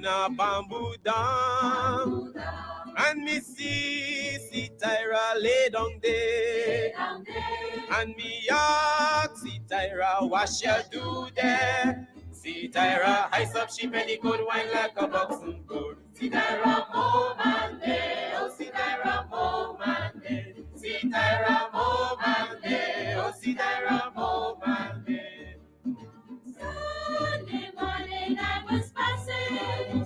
been a bamboo down, and me see Tyra lay down there, and me ask see Tyra what she do there. See Tyra ice up she penny good wine like a boxing good. See Tyra move and day, oh see Tyra move and day. See Tyra move and day, oh see Tyra move and day. Sunday morning I was passing,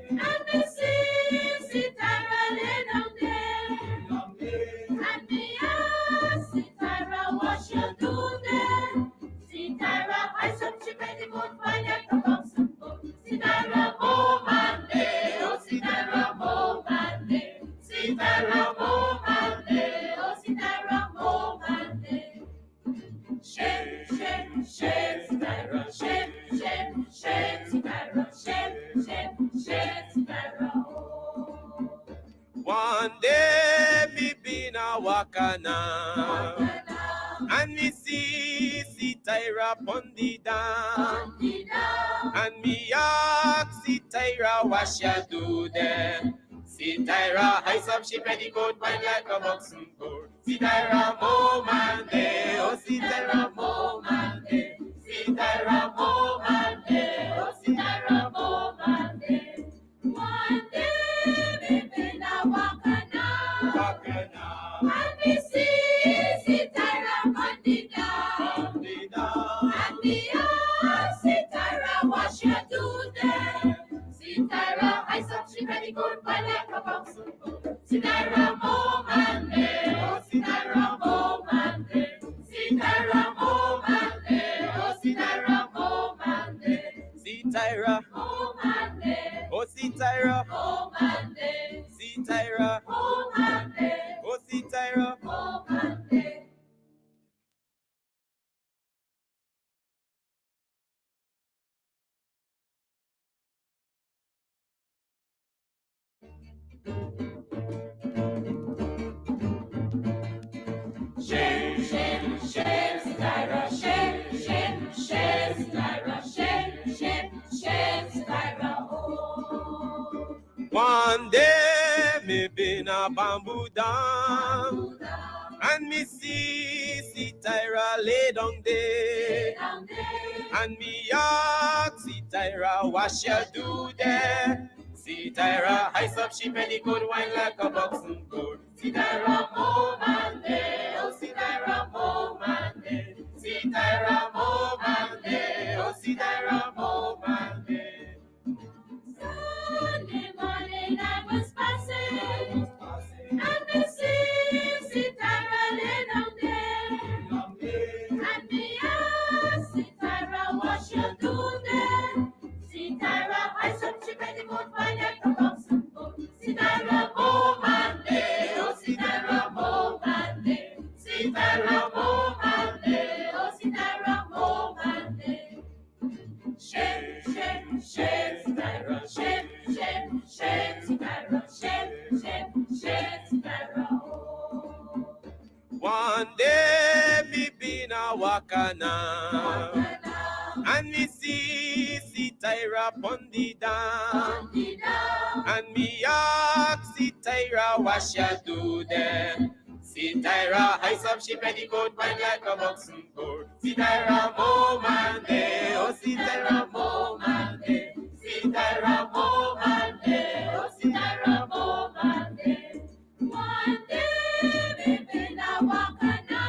and me see Tyra lay down there, and me ask see Tyra what she do there. See Tyra ice up she penny good wine like a boxing good. See Tyra move and day, oh see Tyra move and day. See Tyra move and day, oh see Tyra move and day. Shake, shake, shake, Tyra, shake, shake, shake, Tyra, shake, shake, shake, Tyra. Oh. One day me been a wakana, and me see Tyra pon the down, and me ask see Tyra what she do there. See Tyra ice up she petticoat wine like a boxing board. See Tyra move and day, oh see Tyra move and day. See Tyra move and day, oh see Tyra move and day. One day me been a wakana, and me see Tyra on the down, and me ask see Tyra what she do there. See Tyra ice up she very good by like a boxing board. See Tyra move and day, oh see Tyra move and day. See Tyra move and day, oh see Tyra move and day. See Tyra Move and day, oh see Tyra move and day. see Tyra Move and day, oh see Tyra. move and day. Shake, shake, shake, Tyra, shake, shake, shake, Tyra, shake, shake, shake, Tyra. Oh. One day me been a bamboo down, and me see Tyra lay down there, Down there, and me ask see Tyra what she do there. See Tyra ice up she petticoat wine like a boxing good. See Tyra move and day, oh see Tyra move and day. See Tyra move and day, oh see Tyra move and day. Sunday morning I was passing, and me see Tyra lay down there, and me ask see Tyra what she do there. See Tyra ice up she very good by like a boxing board. See Tyra move and day, oh see Tyra move and day. See Tyra move and day, oh see Tyra move and day. Shake, shake, shake, Tyra, shake, shake, shake, Tyra, shake, shake, shake, Tyra. Oh. One day me been a wakana, and me see Tyra pon the down, and me ask see Tyra what she do there. See Tyra ice up she petticoat wine like a boxing board. See Tyra move and day, oh see Tyra move and day. See Tyra move and day, oh see Tyra move and day. One day me been a wakana,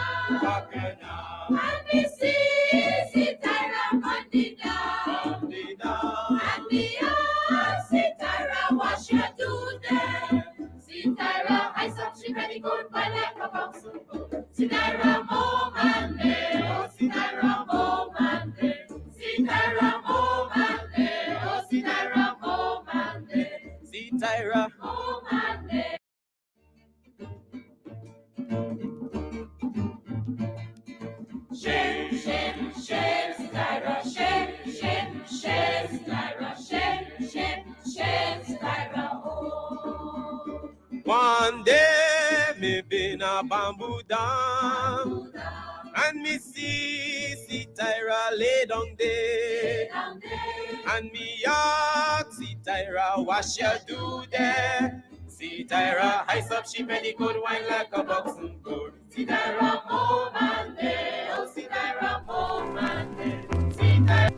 and me see Tyra on the down, and me ask see Tyra what she do there. See Tyra ice up she very good by like a boxing board. See Tyra move and day, oh see Tyra move and day. See Tyra move and day, oh see Tyra move and day. See Tyra Move and day. Shake, shake, shake, Tyra, shake, shake, shake, Tyra, shake, shake, shake, Tyra. Oh. one day me been a bamboo down, and me see Tyra lay down there. And me ask, see Tyra, what shall do there? See Tyra, ice up she petticoat, wine like a boxing coat. See Tyra, move and there. Oh, see Tyra, move and there. See Tyra.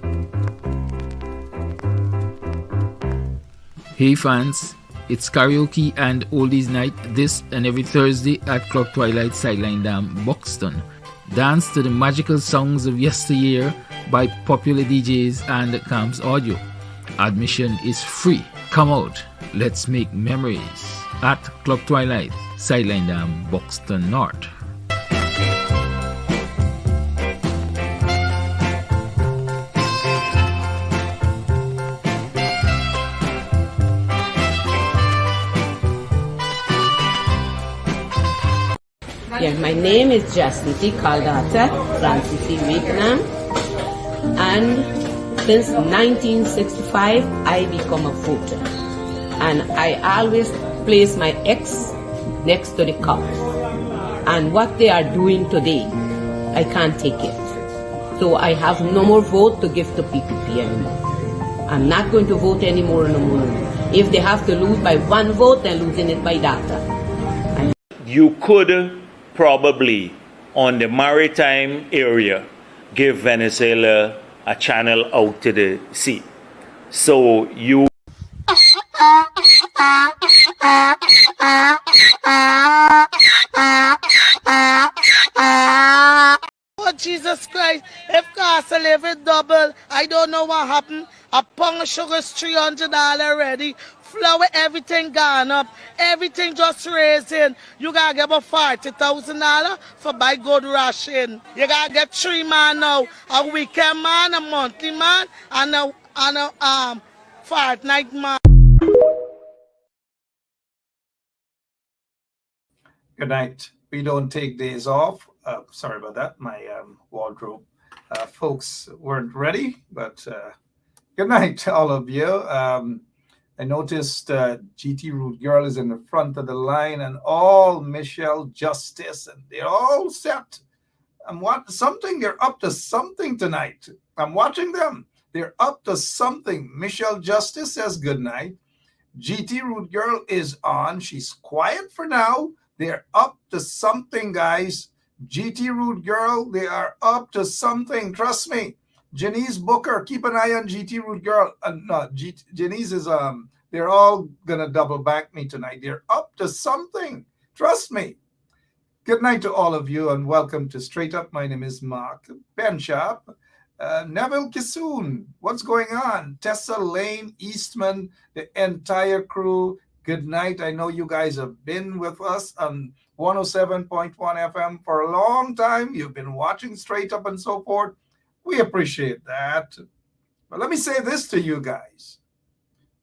Hey fans, it's karaoke and oldies night this and every Thursday at Clock Twilight Sideline Dam, Buxton. Dance to the magical songs of yesteryear by popular DJs and Camps Audio. Admission is free. Come out, let's make memories at Clock Twilight Sideline Dam, Buxton North. Yeah, my name is Jasmine Caldata Francis Vietnam, and since 1965 I become a voter, and I always place my ex next to the cup, and what they are doing today, I can't take it. So I have no more vote to give to PPP anymore. I'm not going to vote anymore no more. If they have to lose by one vote, they're losing it by data. You could probably, on the maritime area, give Venezuela a channel out to the sea. So you... Oh, Jesus Christ, if cost of living double, I don't know what happened. A pound of sugar is $300 already. Flour, everything gone up. Everything just raising. You gotta get about $40,000 for buy good ration. You gotta get 3 man now. A weekend man, a monthly man, and a fortnight man. Good night. We don't take days off. Sorry about that. My wardrobe folks weren't ready, but good night to all of you. I noticed GT Root Girl is in the front of the line, and all Michelle Justice, and they're all set. They're up to something tonight. I'm watching them. They're up to something. Michelle Justice says good night. GT Root Girl is on. She's quiet for now. They're up to something, guys. GT Root Girl, they are up to something. Trust me. Janice Booker, keep an eye on GT Root Girl. Janice is, they're all going to double back me tonight. They're up to something. Trust me. Good night to all of you and welcome to Straight Up. My name is Mark Benchop. Neville Kissoon, what's going on? Tessa Lane, Eastman, the entire crew. Good night. I know you guys have been with us on 107.1 FM for a long time. You've been watching Straight Up and so forth. We appreciate that. But let me say this to you guys.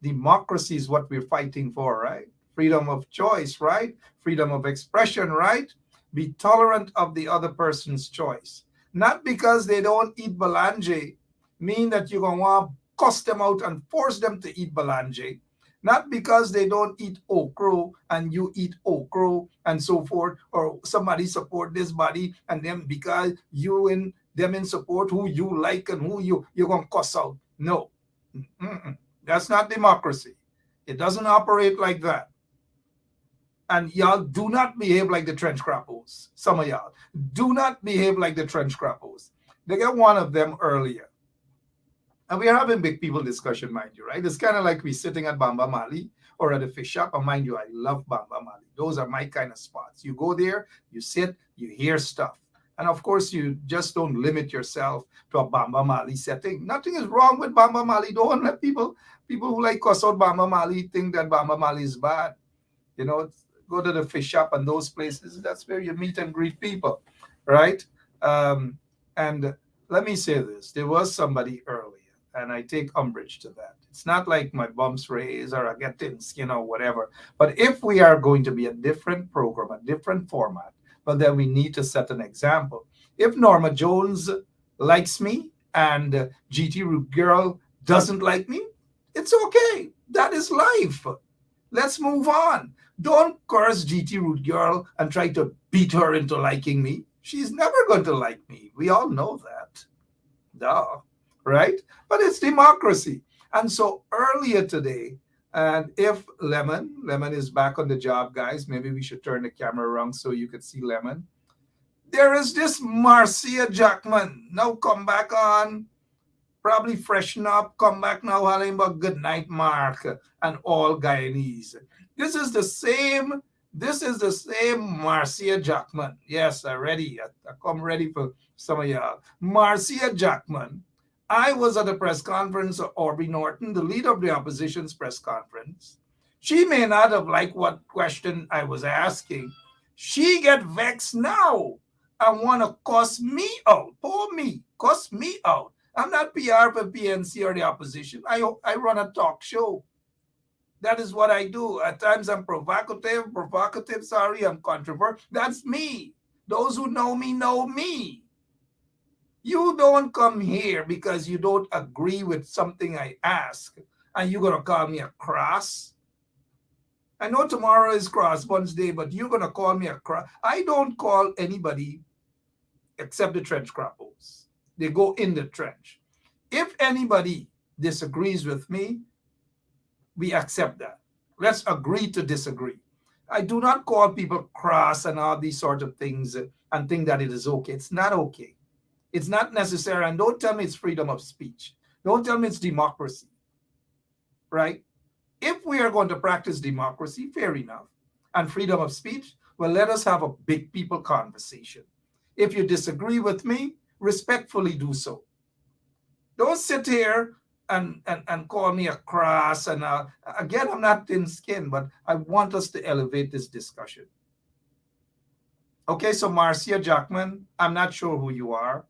Democracy is what we're fighting for, right? Freedom of choice, right? Freedom of expression, right? Be tolerant of the other person's choice. Not because they don't eat Belange, mean that you're going to want to cuss them out and force them to eat Belange. Not because they don't eat okra and you eat okra and so forth, or somebody support this body and then because you and them in support who you like and who you're going to cuss out. No, that's not democracy. It doesn't operate like that. And y'all do not behave like the trench crappos. Some of y'all do not behave like the trench crappos. They got one of them earlier. And we're having big people discussion, mind you, right? It's kind of like we're sitting at Bamba Mali or at a fish shop. And mind you, I love Bamba Mali. Those are my kind of spots. You go there, you sit, you hear stuff. And of course, you just don't limit yourself to a Bamba Mali setting. Nothing is wrong with Bamba Mali. Don't let people who like cuss out Bamba Mali think that Bamba Mali is bad. You know, go to the fish shop and those places. That's where you meet and greet people, right? And let me say this. There was somebody earlier, and I take umbrage to that. It's not like my bumps raise or I get thin skin or whatever. But if we are going to be a different program, a different format, well, then we need to set an example. If Norma Jones likes me and GT Root Girl doesn't like me, it's okay. That is life. Let's move on. Don't curse GT Root Girl and try to beat her into liking me. She's never going to like me. We all know that. duh, right? But it's democracy. And so earlier today, and if Lemon is back on the job, guys, maybe we should turn the camera around so you could see Lemon. There is this Marcia Jackman. Now come back on, probably freshen up, come back now, Halimba, good night, Mark, and all Guyanese. This is the same Marcia Jackman. Yes, I'm ready. I come ready for some of y'all. Marcia Jackman. I was at a press conference of Aubrey Norton, the leader of the opposition's press conference. She may not have liked what question I was asking. She get vexed now and want to cuss me out. Poor me, cuss me out. I'm not PR for PNC or the opposition. I run a talk show. That is what I do. At times I'm provocative, I'm controversial. That's me. Those who know me know me. You don't come here because you don't agree with something I ask and you're going to call me a cross. I know tomorrow is Cross Buns Day, but you're going to call me a cross. I don't call anybody except the trench crappos. They go in the trench. If anybody disagrees with me, we accept that. Let's agree to disagree. I do not call people cross and all these sort of things and think that it is okay. It's not okay. It's not necessary. And don't tell me it's freedom of speech. Don't tell me it's democracy. Right? If we are going to practice democracy, fair enough, and freedom of speech, well, let us have a big people conversation. If you disagree with me, respectfully do so. Don't sit here and call me a cross. And again, I'm not thin-skinned, but I want us to elevate this discussion. Okay, so Marcia Jackman, I'm not sure who you are,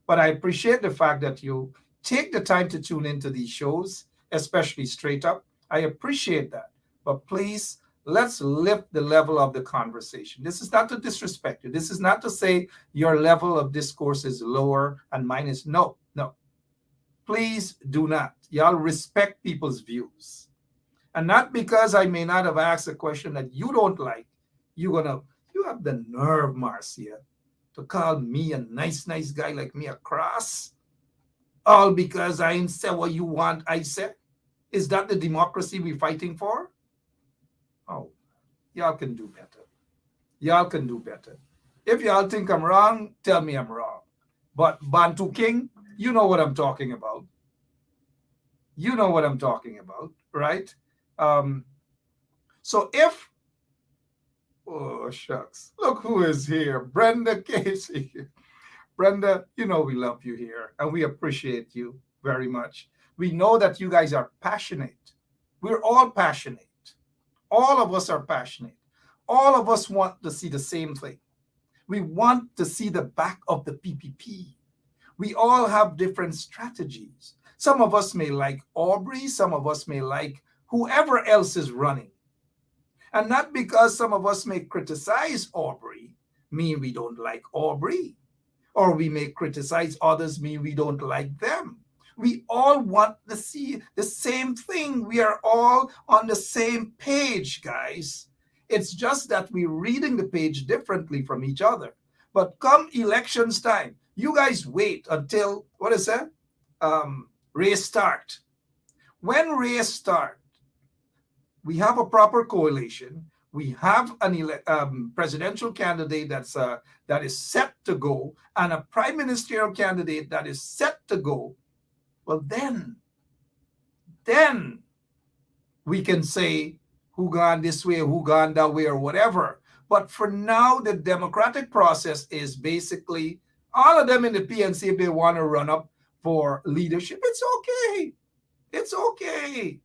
but I appreciate the fact that you take the time to tune into these shows, especially Straight Up. I appreciate that. But please, let's lift the level of the conversation. This is not to disrespect you. This is not to say your level of discourse is lower and mine is no. Please do not. Y'all respect people's views. And not because I may not have asked a question that you don't like, you have the nerve, Marcia, to call me a nice guy like me a cross? All because I ain't said what you want I said? Is that the democracy we're fighting for? Oh, y'all can do better. Y'all can do better. If y'all think I'm wrong, tell me I'm wrong. But Bantu King, you know what I'm talking about. You know what I'm talking about, right? So if, oh, shucks, look who is here. Brenda Casey. Brenda, you know we love you here and we appreciate you very much. We know that you guys are passionate. We're all passionate. All of us are passionate. All of us want to see the same thing. We want to see the back of the PPP. We all have different strategies. Some of us may like Aubrey. Some of us may like whoever else is running. And not because some of us may criticize Aubrey, mean we don't like Aubrey. Or we may criticize others, mean we don't like them. We all want to see the same thing. We are all on the same page, guys. It's just that we're reading the page differently from each other. But come elections time, you guys wait until, what is that? Race start. When race start, we have a proper coalition. We have an presidential candidate that is set to go and a prime ministerial candidate that is set to go. Well, then we can say who gone this way, who gone that way, or whatever. But for now, the democratic process is basically all of them in the PNC, if they want to run up for leadership, it's okay. It's okay.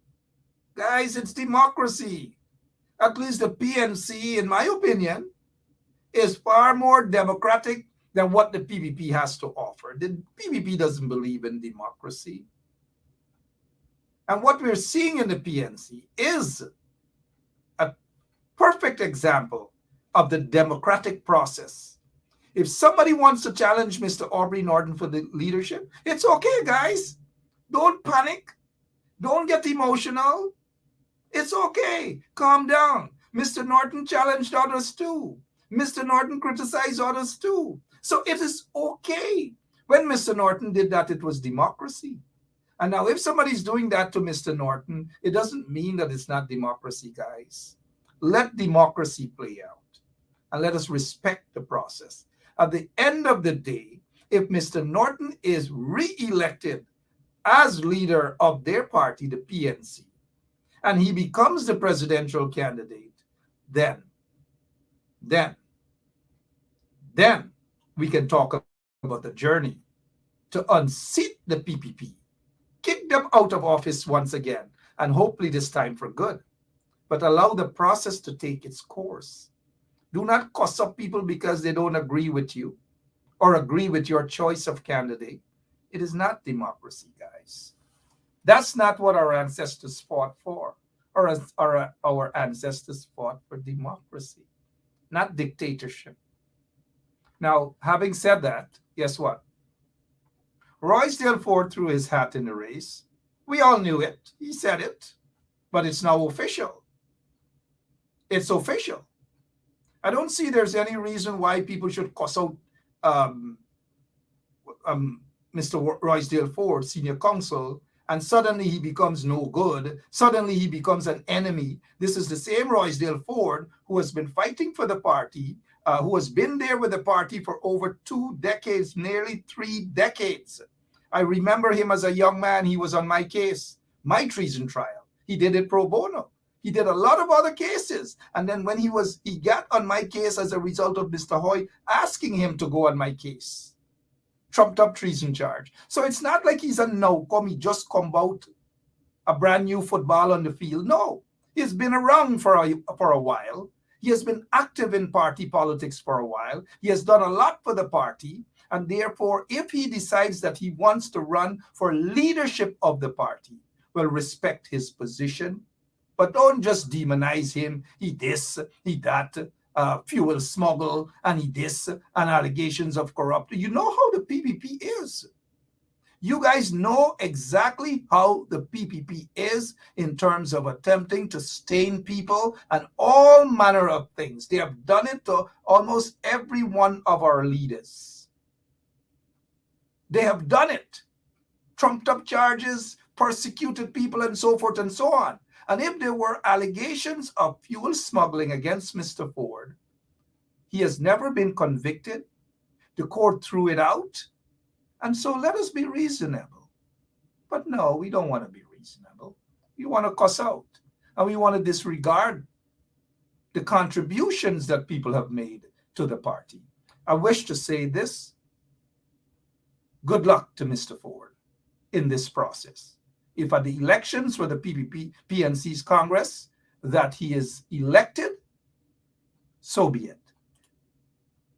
Guys, it's democracy. At least the PNC, in my opinion, is far more democratic than what the PPP has to offer. The PPP doesn't believe in democracy. And what we're seeing in the PNC is a perfect example of the democratic process. If somebody wants to challenge Mr. Aubrey Norton for the leadership, it's okay, guys. Don't panic. Don't get emotional. It's okay. Calm down. Mr. Norton challenged others too. Mr. Norton criticized others too. So it is okay. When Mr. Norton did that, it was democracy. And now if somebody's doing that to Mr. Norton, it doesn't mean that it's not democracy, guys. Let democracy play out. And let us respect the process. At the end of the day, if Mr. Norton is re-elected as leader of their party, the PNC, and he becomes the presidential candidate, then we can talk about the journey to unseat the PPP, kick them out of office once again, and hopefully this time for good. But allow the process to take its course. Do not cuss up people because they don't agree with you or agree with your choice of candidate. It is not democracy, guys. That's not what our ancestors fought for. Our ancestors fought for democracy, not dictatorship. Now, having said that, guess what? Roydale Ford threw his hat in the race. We all knew it. He said it. But it's now official. It's official. I don't see there's any reason why people should cuss out Mr. Roydale Ford, senior counsel, and suddenly he becomes no good. Suddenly he becomes an enemy. This is the same Roydale Ford who has been fighting for the party, who has been there with the party for over 2 decades, nearly 3 decades. I remember him as a young man. He was on my case, my treason trial. He did it pro bono. He did a lot of other cases. And then when he got on my case as a result of Mr. Hoy asking him to go on my case. Trumped up treason charge. So it's not like he's a no-come. He just come out a brand new football on the field. No, he's been around for a while. He has been active in party politics for a while. He has done a lot for the party. And therefore, if he decides that he wants to run for leadership of the party, well, respect his position. But don't just demonize him. He this, he that, fuel smuggle, and he this, and allegations of corruption. You know how the PPP is. You guys know exactly how the PPP is in terms of attempting to stain people and all manner of things. They have done it to almost every one of our leaders. They have done it. Trumped up charges, persecuted people, and so forth and so on. And if there were allegations of fuel smuggling against Mr. Ford, he has never been convicted. The court threw it out. And so let us be reasonable. But no, we don't want to be reasonable. We want to cuss out. And we want to disregard the contributions that people have made to the party. I wish to say this. Good luck to Mr. Ford in this process. If at the elections for the PNC's Congress that he is elected, so be it.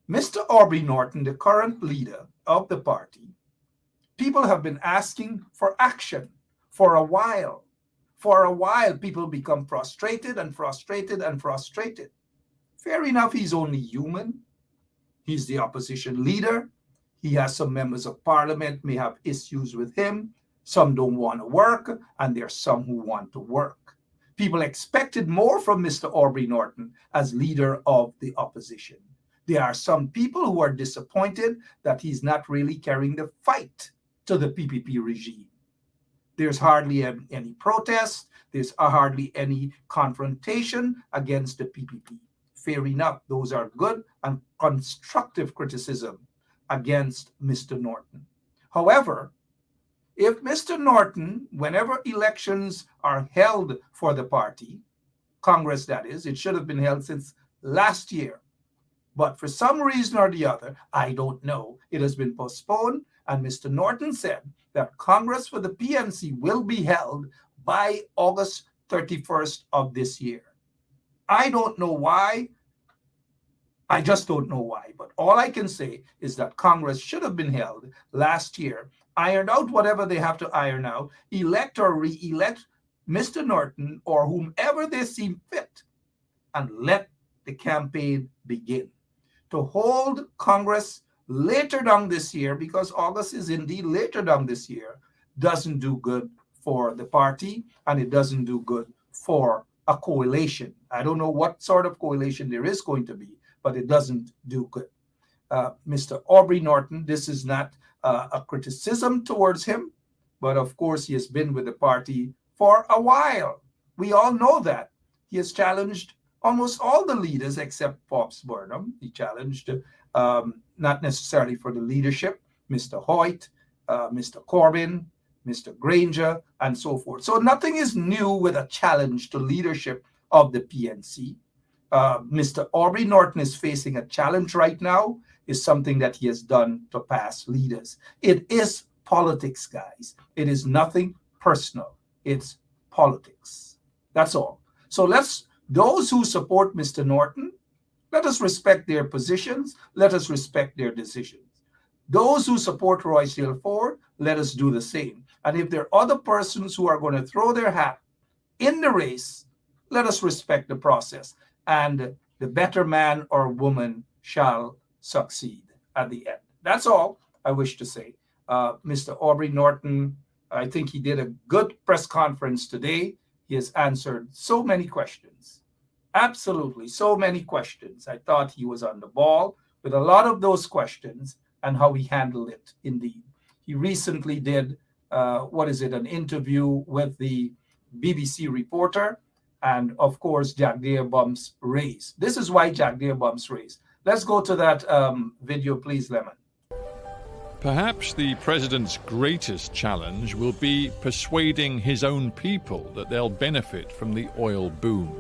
Mr. Aubrey Norton, the current leader of the party, people have been asking for action for a while. For a while, people become frustrated and frustrated and frustrated. Fair enough, he's only human. He's the opposition leader. He has some members of parliament may have issues with him. Some don't want to work, and there are some who want to work. People expected more from Mr. Aubrey Norton as leader of the opposition. There are some people who are disappointed that he's not really carrying the fight to the PPP regime. There's hardly any protest. There's hardly any confrontation against the PPP. Fair enough. Those are good and constructive criticism against Mr. Norton. However, if Mr. Norton, whenever elections are held for the party, Congress that is, it should have been held since last year. But for some reason or the other, I don't know, it has been postponed. And Mr. Norton said that Congress for the PNC will be held by August 31st of this year. I don't know why. I just don't know why. But all I can say is that Congress should have been held last year, ironed out whatever they have to iron out, elect or re-elect Mr. Norton or whomever they seem fit, and let the campaign begin. To hold Congress later down this year, because August is indeed later down this year, doesn't do good for the party, and it doesn't do good for a coalition. I don't know what sort of coalition there is going to be, but it doesn't do good. Mr. Aubrey Norton, this is not a criticism towards him, but of course he has been with the party for a while. We all know that. He has challenged almost all the leaders except Pops Burnham. He challenged, not necessarily for the leadership, Mr. Hoyt, Mr. Corbyn, Mr. Granger, and so forth. So nothing is new with a challenge to leadership of the PNC. Mr. Aubrey Norton is facing a challenge right now, is something that he has done to past leaders. It is politics, guys. It is nothing personal. It's politics. That's all. So those who support Mr. Norton, let us respect their positions. Let us respect their decisions. Those who support Roydale Ford, let us do the same. And if there are other persons who are going to throw their hat in the race, let us respect the process. And the better man or woman shall succeed at the end. That's all I wish to say. Mr. Aubrey Norton, I think he did a good press conference today. He has answered so many questions. Absolutely, so many questions. I thought he was on the ball with a lot of those questions and how he handled it, indeed. He recently did, an interview with the BBC reporter, and of course, Jack Deere bumps race. This is why Jack Deere bumps race. Let's go to that video, please, Lemon. Perhaps the president's greatest challenge will be persuading his own people that they'll benefit from the oil boom.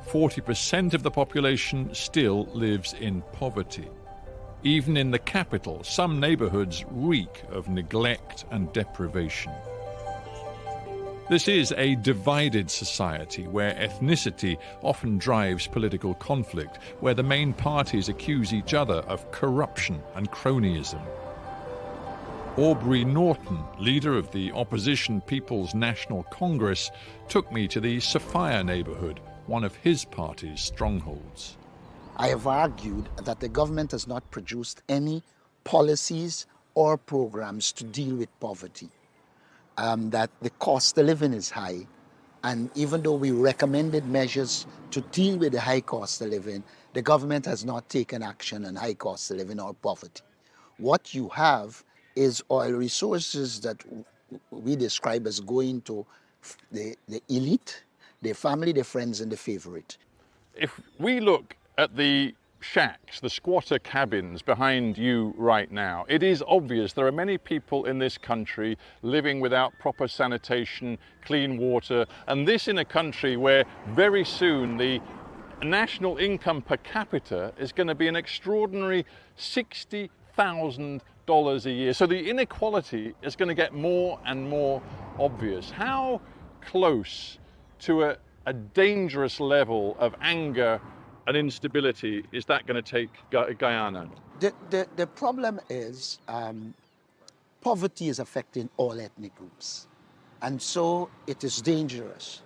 40% of the population still lives in poverty. Even in the capital, some neighborhoods reek of neglect and deprivation. This is a divided society where ethnicity often drives political conflict, where the main parties accuse each other of corruption and cronyism. Aubrey Norton, leader of the opposition People's National Congress, took me to the Sophia neighborhood, one of his party's strongholds. I have argued that the government has not produced any policies or programs to deal with poverty, that the cost of living is high, and even though we recommended measures to deal with the high cost of living, the government has not taken action on high cost of living or poverty. What you have is oil resources that we describe as going to the elite, their family, their friends, and the favorite. If we look at the shacks, the squatter cabins behind you right now, it is obvious there are many people in this country living without proper sanitation, clean water, and this in a country where very soon the national income per capita is going to be an extraordinary $60,000 a year. So the inequality is going to get more and more obvious. How close to a dangerous level of anger and instability is that going to take Guyana? The problem is poverty is affecting all ethnic groups, and so it is dangerous.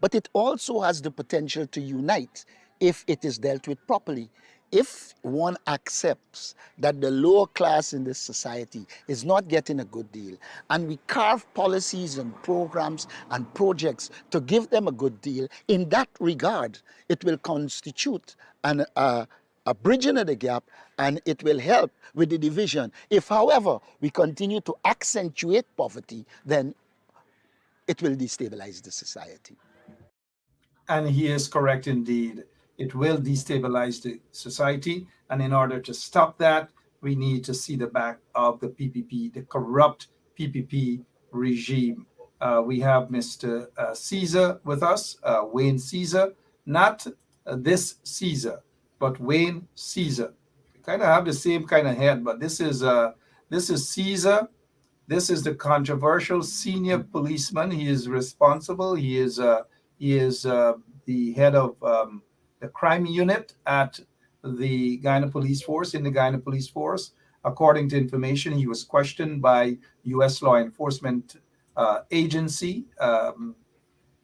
But it also has the potential to unite if it is dealt with properly. If one accepts that the lower class in this society is not getting a good deal, and we carve policies and programs and projects to give them a good deal, in that regard, it will constitute a bridging of the gap, and it will help with the division. If, however, we continue to accentuate poverty, then it will destabilize the society. And he is correct indeed. It will destabilize the society. And in order to stop that, we need to see the back of the PPP, the corrupt PPP regime. We have Mr. Caesar with us, Wayne Caesar, not this Caesar, but Wayne Caesar. We kind of have the same kind of head, but this is Caesar. This is the controversial senior policeman. He is responsible. He is the head of the crime unit at the Guyana Police Force, in the Guyana Police Force. According to information, he was questioned by U.S. law enforcement agency.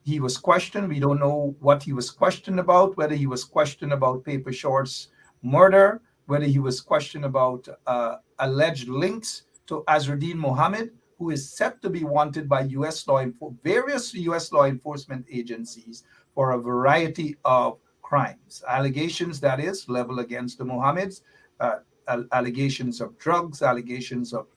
He was questioned. We don't know what he was questioned about, whether he was questioned about Paper Short's murder, whether he was questioned about alleged links to Azruddin Mohammed, who is set to be wanted by various U.S. law enforcement agencies for a variety of crimes, allegations, that is, level against the Mohammeds. allegations of drugs, allegations of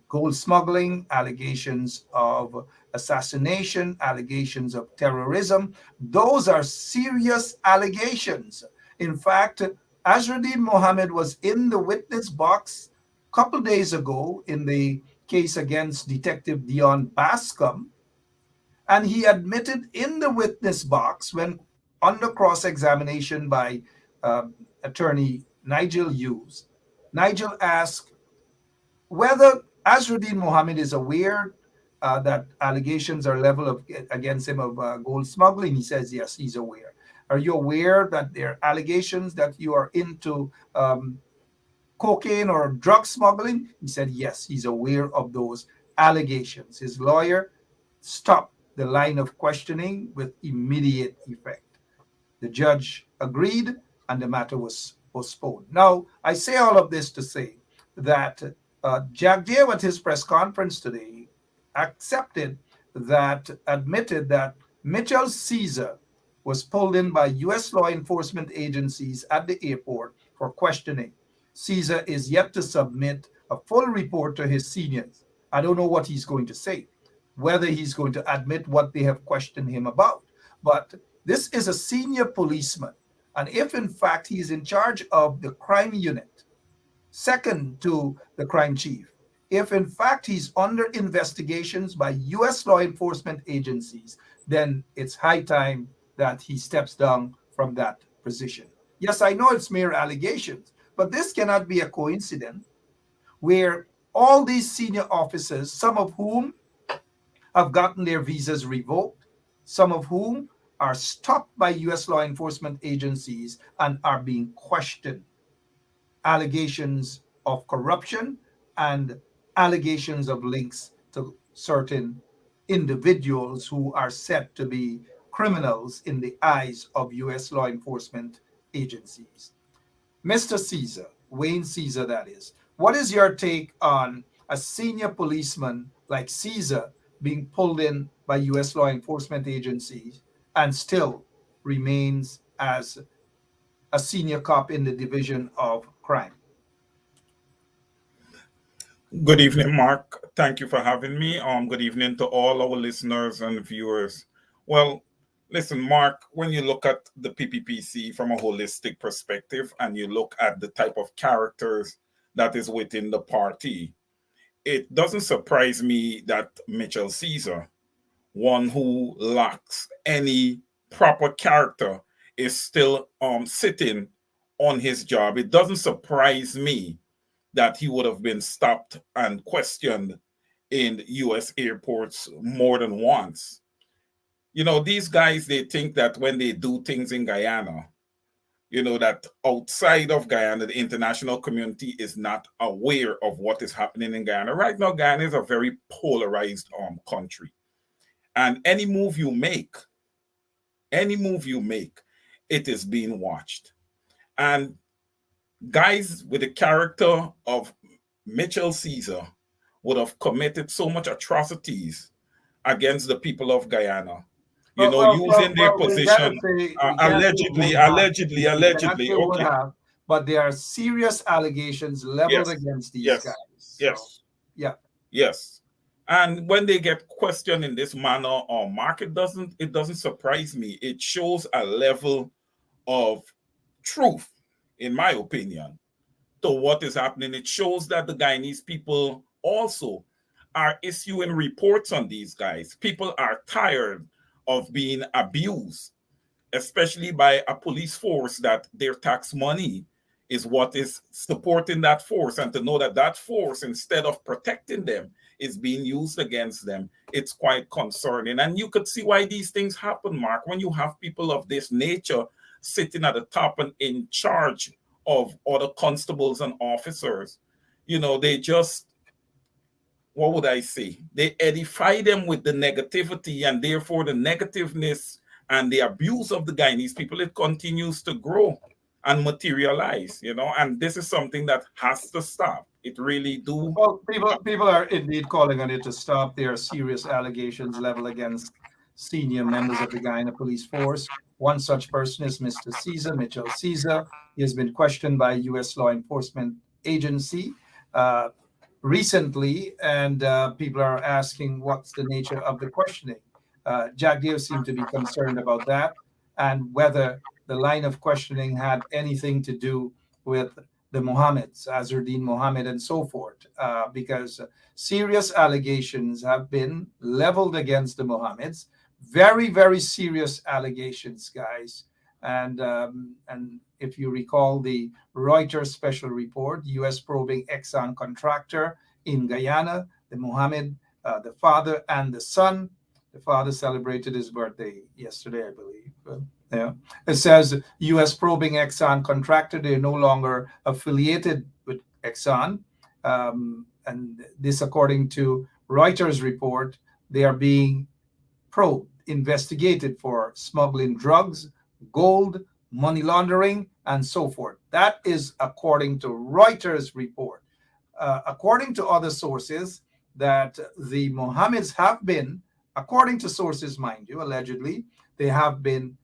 gold smuggling, allegations of assassination, allegations of terrorism. Those are serious allegations. In fact, Azruddin Mohammed was in the witness box a couple days ago in the case against Detective Dion Bascom, and he admitted in the witness box when under cross-examination by attorney Nigel Hughes, Nigel asked whether Azruddin Mohammed is aware that allegations are leveled against him of gold smuggling. He says, yes, he's aware. Are you aware that there are allegations that you are into cocaine or drug smuggling? He said, yes, he's aware of those allegations. His lawyer stopped the line of questioning with immediate effect. The judge agreed, and the matter was postponed. Now, I say all of this to say that Jack Deere at his press conference today admitted that Mitchell Caesar was pulled in by U.S. law enforcement agencies at the airport for questioning. Caesar is yet to submit a full report to his seniors. I don't know what he's going to say, whether he's going to admit what they have questioned him about. But this is a senior policeman. And if in fact he is in charge of the crime unit, second to the crime chief, if in fact he's under investigations by U.S. law enforcement agencies, then it's high time that he steps down from that position. Yes, I know it's mere allegations, but this cannot be a coincidence where all these senior officers, some of whom have gotten their visas revoked, some of whom are stopped by U.S. law enforcement agencies and are being questioned. Allegations of corruption and allegations of links to certain individuals who are said to be criminals in the eyes of U.S. law enforcement agencies. Mr. Caesar, Wayne Caesar, that is, what is your take on a senior policeman like Caesar being pulled in by U.S. law enforcement agencies and still remains as a senior cop in the division of crime? Good evening, Mark. Thank you for having me. Good evening to all our listeners and viewers. Well, listen, Mark, when you look at the PPPC from a holistic perspective and you look at the type of characters that is within the party, it doesn't surprise me that Mitchell Caesar, one who lacks any proper character, is still sitting on his job. It doesn't surprise me that he would have been stopped and questioned in U.S. airports more than once. You know, these guys, they think that when they do things in Guyana, you know, that outside of Guyana, the international community is not aware of what is happening in Guyana. Right now, Guyana is a very polarized country. And any move you make, it is being watched. And guys with the character of Mitchell Caesar would have committed so much atrocities against the people of Guyana, using their position, allegedly. Okay. But there are serious allegations leveled against these guys. So, Yes. And when they get questioned in this manner, Mark, it doesn't surprise me. It shows a level of truth, in my opinion, to what is happening. It shows that the Guyanese people also are issuing reports on these guys. People are tired of being abused, especially by a police force that their tax money is what is supporting that force. And to know that that force, instead of protecting them, is being used against them, it's quite concerning. And you could see why these things happen, Mark, when you have people of this nature sitting at the top and in charge of other constables and officers. You know, they just, what would I say? They edify them with the negativity, and therefore the negativeness and the abuse of the Guyanese people, it continues to grow and materialize, and this is something that has to stop. It really do. Well, people are indeed calling on it to stop. There are serious allegations leveled against senior members of the Guyana police force. One such person is Mr. Caesar, Mitchell Caesar. He has been questioned by a U.S. law enforcement agency recently, and people are asking what's the nature of the questioning. Jack Deere seemed to be concerned about that and whether the line of questioning had anything to do with the Mohammeds, Azzuddin Mohammed, and so forth, because serious allegations have been leveled against the Mohammeds. Very, very serious allegations, guys. And if you recall the Reuters special report, U.S. probing Exxon contractor in Guyana, the Mohammed, the father and the son. The father celebrated his birthday yesterday, I believe. Yeah. It says U.S. probing Exxon contractor. They're no longer affiliated with Exxon. And this, according to Reuters report, they are being probed, investigated for smuggling drugs, gold, money laundering, and so forth. That is according to Reuters report. According to other sources, that the Mohammeds have been, according to sources, mind you, allegedly, they have been,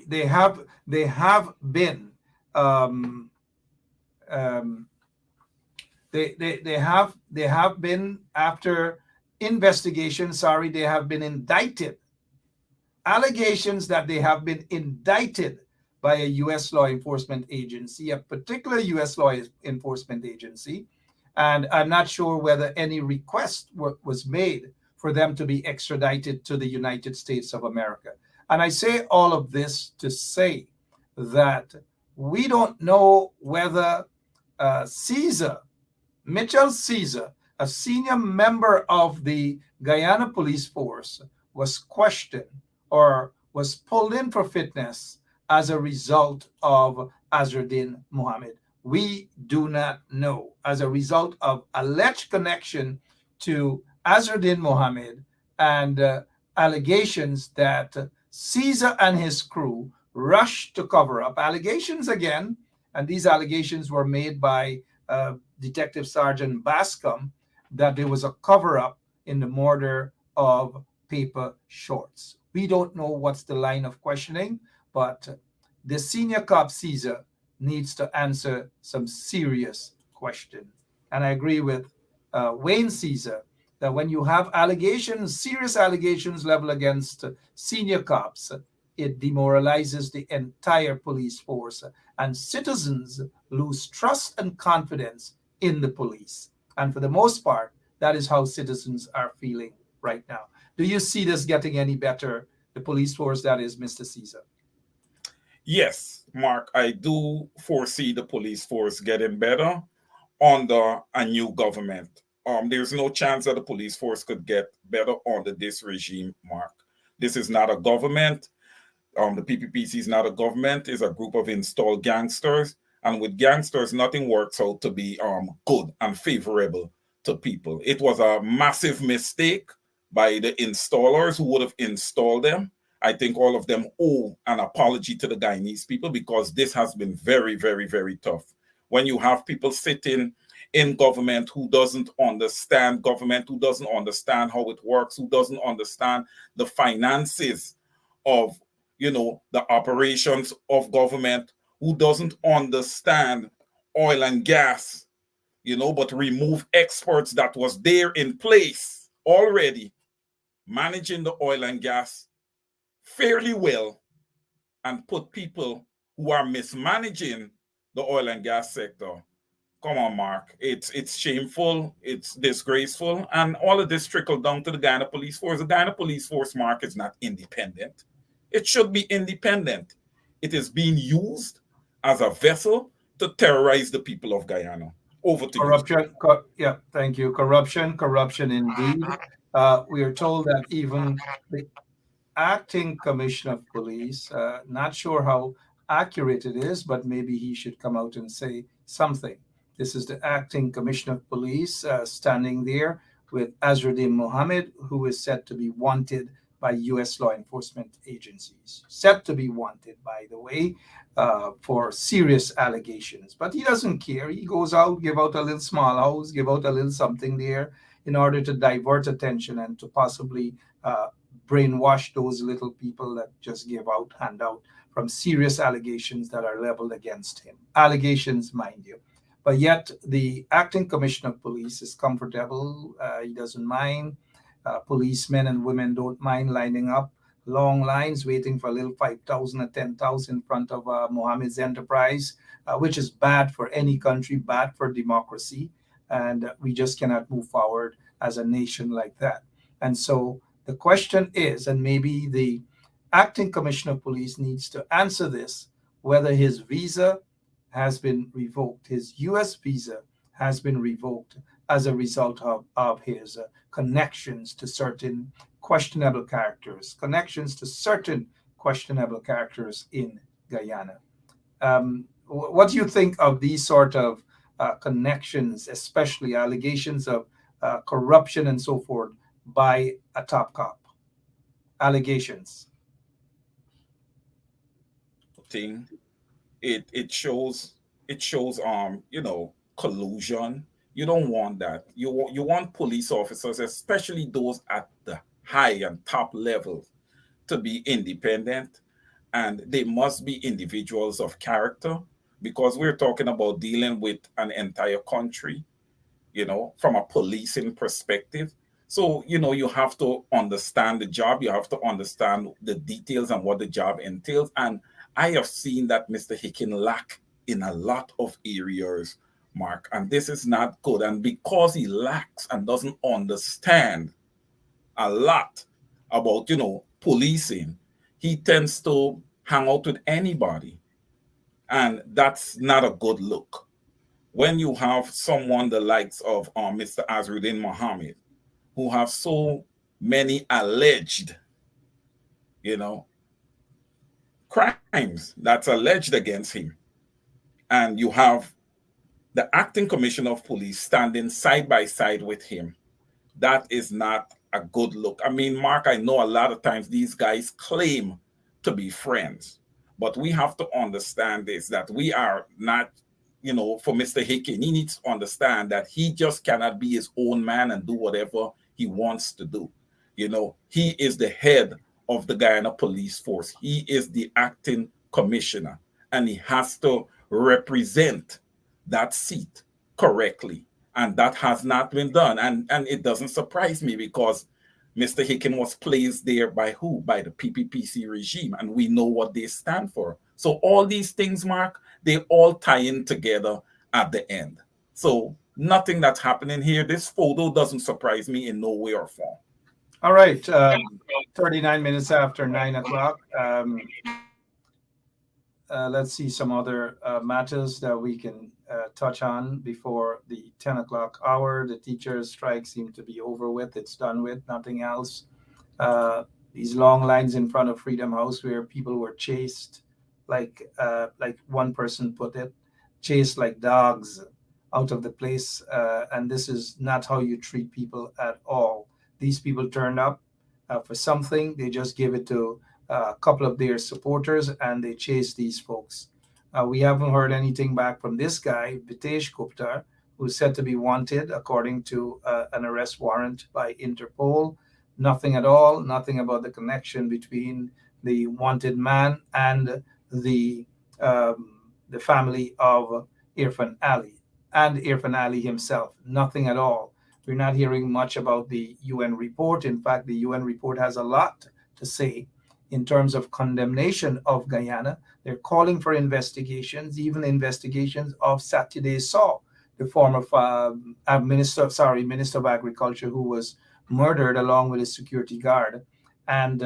they have been, they have been, after investigation, they have been indicted. Allegations that they have been indicted by a U.S. law enforcement agency, a particular U.S. law enforcement agency, and I'm not sure whether any request was made for them to be extradited to the United States of America. And I say all of this to say that we don't know whether Mitchell Caesar, a senior member of the Guyana police force, was questioned or was pulled in for fitness as a result of Azzuddin Mohammed. We do not know. As a result of alleged connection to Azzuddin Mohammed and allegations that Caesar and his crew rushed to cover up. Allegations again, and these allegations were made by Detective Sergeant Bascom, that there was a cover-up in the murder of Paper Shorts. We don't know what's the line of questioning, but the senior cop Caesar needs to answer some serious questions. And I agree with Wayne Caesar that when you have allegations, serious allegations leveled against senior cops, it demoralizes the entire police force, and citizens lose trust and confidence in the police. And for the most part, that is how citizens are feeling right now. Do you see this getting any better, the police force, that is, Mr. Caesar? Yes, Mark, I do foresee the police force getting better under a new government. There's no chance that the police force could get better under this regime, Mark. This is not a government. The PPPC is not a government. It's a group of installed gangsters. And with gangsters, nothing works out to be good and favorable to people. It was a massive mistake by the installers who would have installed them. I think all of them owe an apology to the Guyanese people, because this has been very, very, very tough. When you have people sitting in government who doesn't understand government, who doesn't understand how it works, who doesn't understand the finances of, the operations of government, who doesn't understand oil and gas, but remove experts that was there in place already managing the oil and gas fairly well, and put people who are mismanaging the oil and gas sector. Come on, Mark. It's shameful. It's disgraceful. And all of this trickled down to the Guyana Police Force. The Guyana Police Force, Mark, is not independent. It should be independent. It is being used as a vessel to terrorize the people of Guyana. Over to corruption. Yeah, thank you. Corruption indeed. We are told that even the acting commissioner of police, not sure how accurate it is, but maybe he should come out and say something. This is the acting commissioner of police standing there with Azzuddin Mohammed, who is said to be wanted by U.S. law enforcement agencies. Said to be wanted, by the way, for serious allegations. But he doesn't care. He goes out, give out a little small house, give out a little something there in order to divert attention and to possibly brainwash those little people that just give out handout from serious allegations that are leveled against him. Allegations, mind you. But yet the acting commissioner of police is comfortable. He doesn't mind. Policemen and women don't mind lining up long lines waiting for a little 5,000 or 10,000 in front of Mohammed's enterprise, which is bad for any country, bad for democracy. And we just cannot move forward as a nation like that. And so the question is, and maybe the acting commissioner of police needs to answer this, whether his visa has been revoked, his US visa has been revoked as a result of his connections to certain questionable characters, in Guyana. What do you think of these sort of connections, especially allegations of corruption and so forth by a top cop? Allegations. Thing, it shows collusion. You don't want that. You want police officers, especially those at the high and top levels, to be independent, and they must be individuals of character, because we're talking about dealing with an entire country, from a policing perspective. So, you have to understand the job, you have to understand the details and what the job entails. And I have seen that Mr. Hicken lack in a lot of areas, Mark, and this is not good. And because he lacks and doesn't understand a lot about, policing, he tends to hang out with anybody. And that's not a good look. When you have someone the likes of Mr. Azruddin Mohammed, who have so many alleged, crimes that's alleged against him, and you have the acting commissioner of police standing side by side with him, that is not a good look. I mean, Mark, I know a lot of times these guys claim to be friends, but we have to understand this, that we are not, for Mr. Hicken, he needs to understand that he just cannot be his own man and do whatever he wants to do. He is the head of the Guyana Police Force. He is the acting commissioner, and he has to represent that seat correctly. And that has not been done. And it doesn't surprise me, because Mr. Hicken was placed there by who? By the PPPC regime, and we know what they stand for. So all these things, Mark, they all tie in together at the end. So nothing that's happening here, this photo doesn't surprise me in no way or form. All right, 39 minutes after 9 o'clock. Let's see some other matters that we can touch on before the 10 o'clock hour. The teachers' strike seems to be over with. It's done with, nothing else. These long lines in front of Freedom House where people were chased, like one person put it, chased like dogs out of the place. And this is not how you treat people at all. These people turned up for something. They just give it to a couple of their supporters and they chase these folks. We haven't heard anything back from this guy, Vitesh Gupta, who's said to be wanted according to an arrest warrant by Interpol. Nothing at all, nothing about the connection between the wanted man and the family of Irfan Ali and Irfan Ali himself. Nothing at all. We're not hearing much about the UN report. In fact, the UN report has a lot to say in terms of condemnation of Guyana. They're calling for investigations, even investigations of Saturday Saw, the former Minister of Agriculture, who was murdered along with his security guard and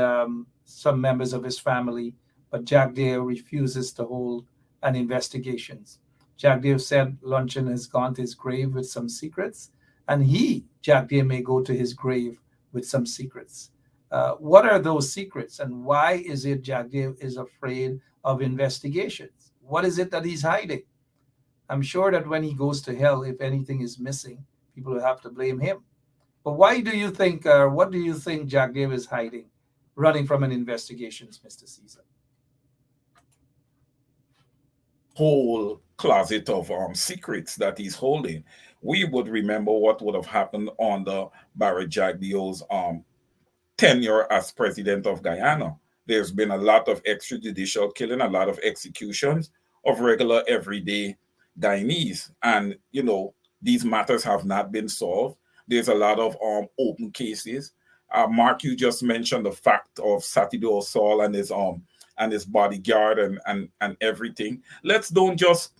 some members of his family. But Jack Dale refuses to hold an investigation. Jack Dale said Luncheon has gone to his grave with some secrets, and Jack Dale, may go to his grave with some secrets. What are those secrets, and why is it Jack Dale is afraid of investigations? What is it that he's hiding? I'm sure that when he goes to hell, if anything is missing, people will have to blame him. But why do you think, what do you think Jack Dale is hiding, running from an investigation, Mr. Caesar? Whole closet of secrets that he's holding. We would remember what would have happened on the Barrett Jack Dale's tenure as president of Guyana. There's been a lot of extrajudicial killing, a lot of executions of regular everyday Guyanese. And, these matters have not been solved. There's a lot of open cases. Mark, you just mentioned the fact of Satido Saul and his bodyguard and everything. Let's don't just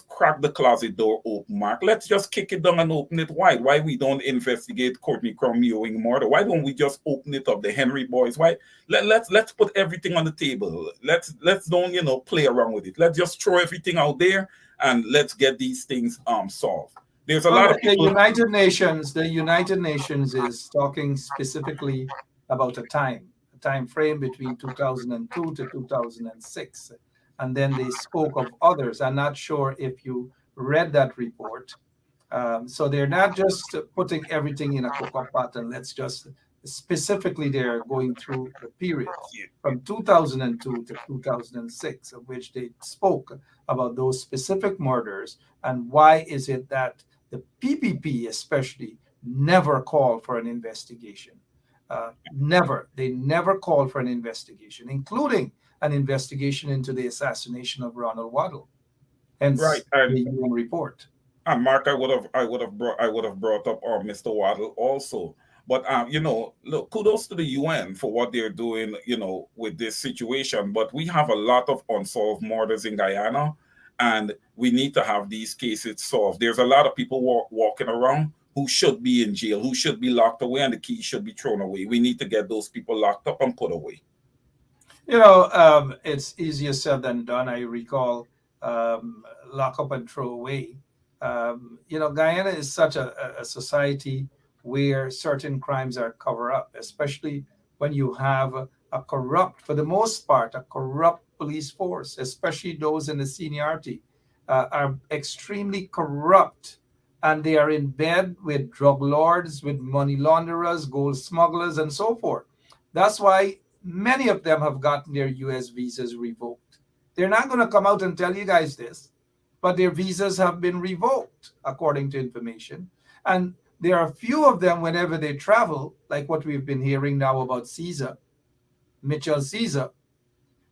crack the closet door open, Mark. Let's just kick it down and open it wide. Why we don't investigate Courtney Crumb Ewing murder? Why don't we just open it up? The Henry boys. Why? Let's put everything on the table. Let's don't play around with it. Let's just throw everything out there and let's get these things solved. There's a lot of people. The United Nations is talking specifically about a time frame between 2002 to 2006. And then they spoke of others. I'm not sure if you read that report. So they're not just putting everything in a cocoa pot and let's just specifically they're going through the period from 2002 to 2006, of which they spoke about those specific murders and why is it that the PPP especially never called for an investigation. They never called for an investigation, including an investigation into the assassination of Ronald Waddell. Hence Right, the UN report. And Mark, I would have brought up Mr. Waddle also. But look, kudos to the UN for what they're doing, with this situation. But we have a lot of unsolved murders in Guyana, and we need to have these cases solved. There's a lot of people walking around who should be in jail, who should be locked away, and the keys should be thrown away. We need to get those people locked up and put away. It's easier said than done. I recall lock up and throw away. Guyana is such a society where certain crimes are covered up, especially when you have for the most part, a corrupt police force, especially those in the seniority, are extremely corrupt. And they are in bed with drug lords, with money launderers, gold smugglers, and so forth. That's why many of them have gotten their US visas revoked. They're not going to come out and tell you guys this, but their visas have been revoked, according to information. And there are a few of them, whenever they travel, like what we've been hearing now about Mitchell Caesar,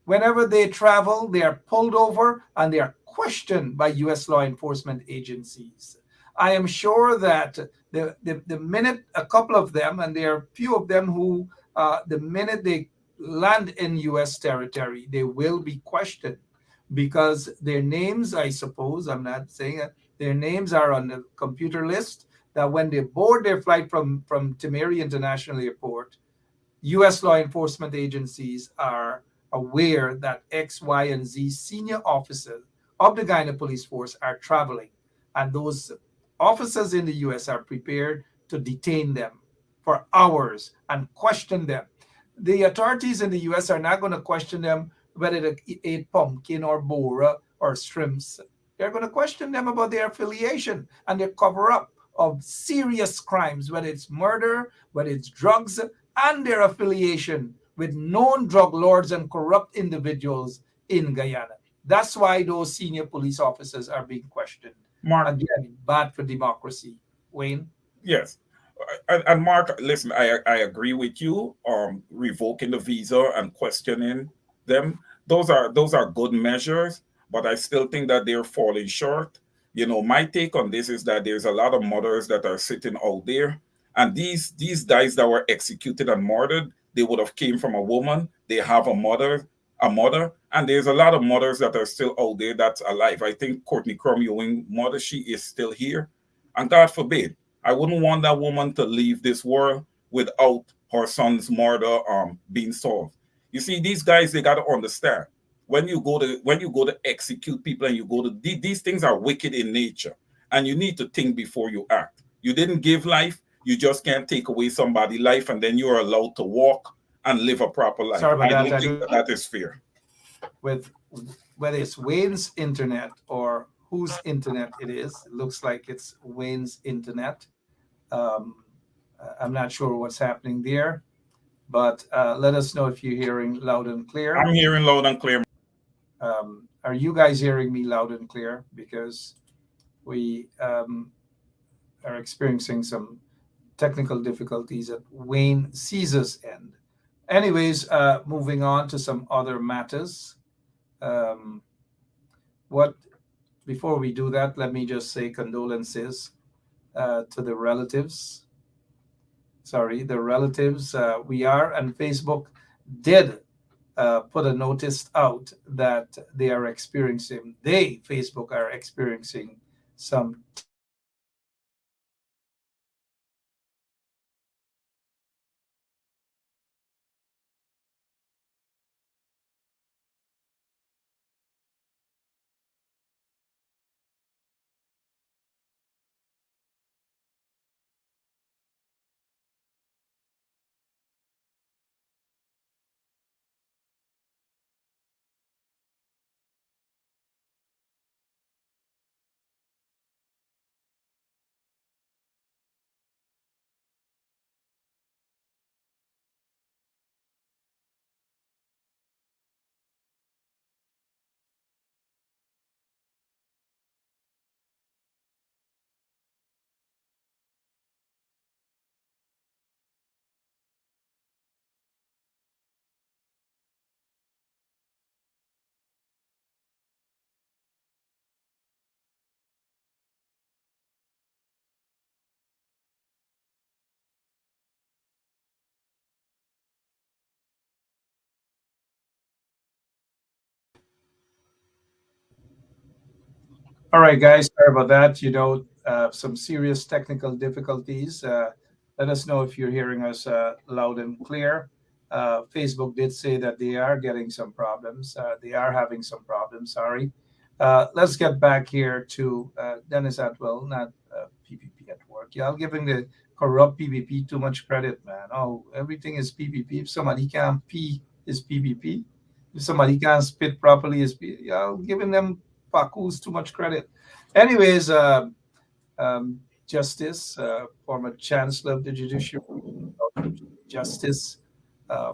whenever they travel, they are pulled over and they are questioned by US law enforcement agencies. I am sure that the minute a couple of them, and there are a few of them who, the minute they land in US territory, they will be questioned because their names, I suppose, I'm not saying it, their names are on the computer list that when they board their flight from Timeri International Airport, US law enforcement agencies are aware that X, Y, and Z senior officers of the Guyana Police Force are traveling. And those officers in the US are prepared to detain them for hours and question them. The authorities in the US are not going to question them whether they ate pumpkin or bora or shrimps. They're going to question them about their affiliation and their cover-up of serious crimes, whether it's murder, whether it's drugs, and their affiliation with known drug lords and corrupt individuals in Guyana. That's why those senior police officers are being questioned. Mark, again, bad for democracy. Wayne? Yes. And Mark, listen, I agree with you. Revoking the visa and questioning them, those are good measures, but I still think that they're falling short. My take on this is that there's a lot of mothers that are sitting out there, and these guys that were executed and murdered, they would have came from a woman. They have a mother, and there's a lot of mothers that are still out there that's alive. I think Courtney Crumb Ewing mother, she is still here, and God forbid, I wouldn't want that woman to leave this world without her son's murder being solved. You see, these guys, they got to understand when you go to execute people and you go to these things are wicked in nature, and you need to think before you act. You didn't give life, you just can't take away somebody's life and then you're allowed to walk and live a proper life. Sorry about I don't think that is fair. With whether it's Wayne's internet or whose internet it is, it looks like it's Wayne's internet. I'm not sure what's happening there, but let us know if you're hearing loud and clear. I'm hearing loud and clear. Are you guys hearing me loud and clear? Because we are experiencing some technical difficulties at Wayne Caesar's end. Anyways, moving on to some other matters. What Before we do that, let me just say condolences to the relatives. Sorry, the relatives. We are, and Facebook did put a notice out that Facebook are experiencing some All right, guys, sorry about that. Some serious technical difficulties. Let us know if you're hearing us loud and clear. Facebook did say that they are getting some problems. They are having some problems. Sorry. Let's get back here to Dennis Atwell, not PPP at work. Y'all giving the corrupt PPP too much credit, man. Oh, everything is PPP. If somebody can't pee, is PPP. If somebody can't spit properly, is y'all giving them Paku's too much credit. Anyways, Justice, former Chancellor of the Judiciary, Justice,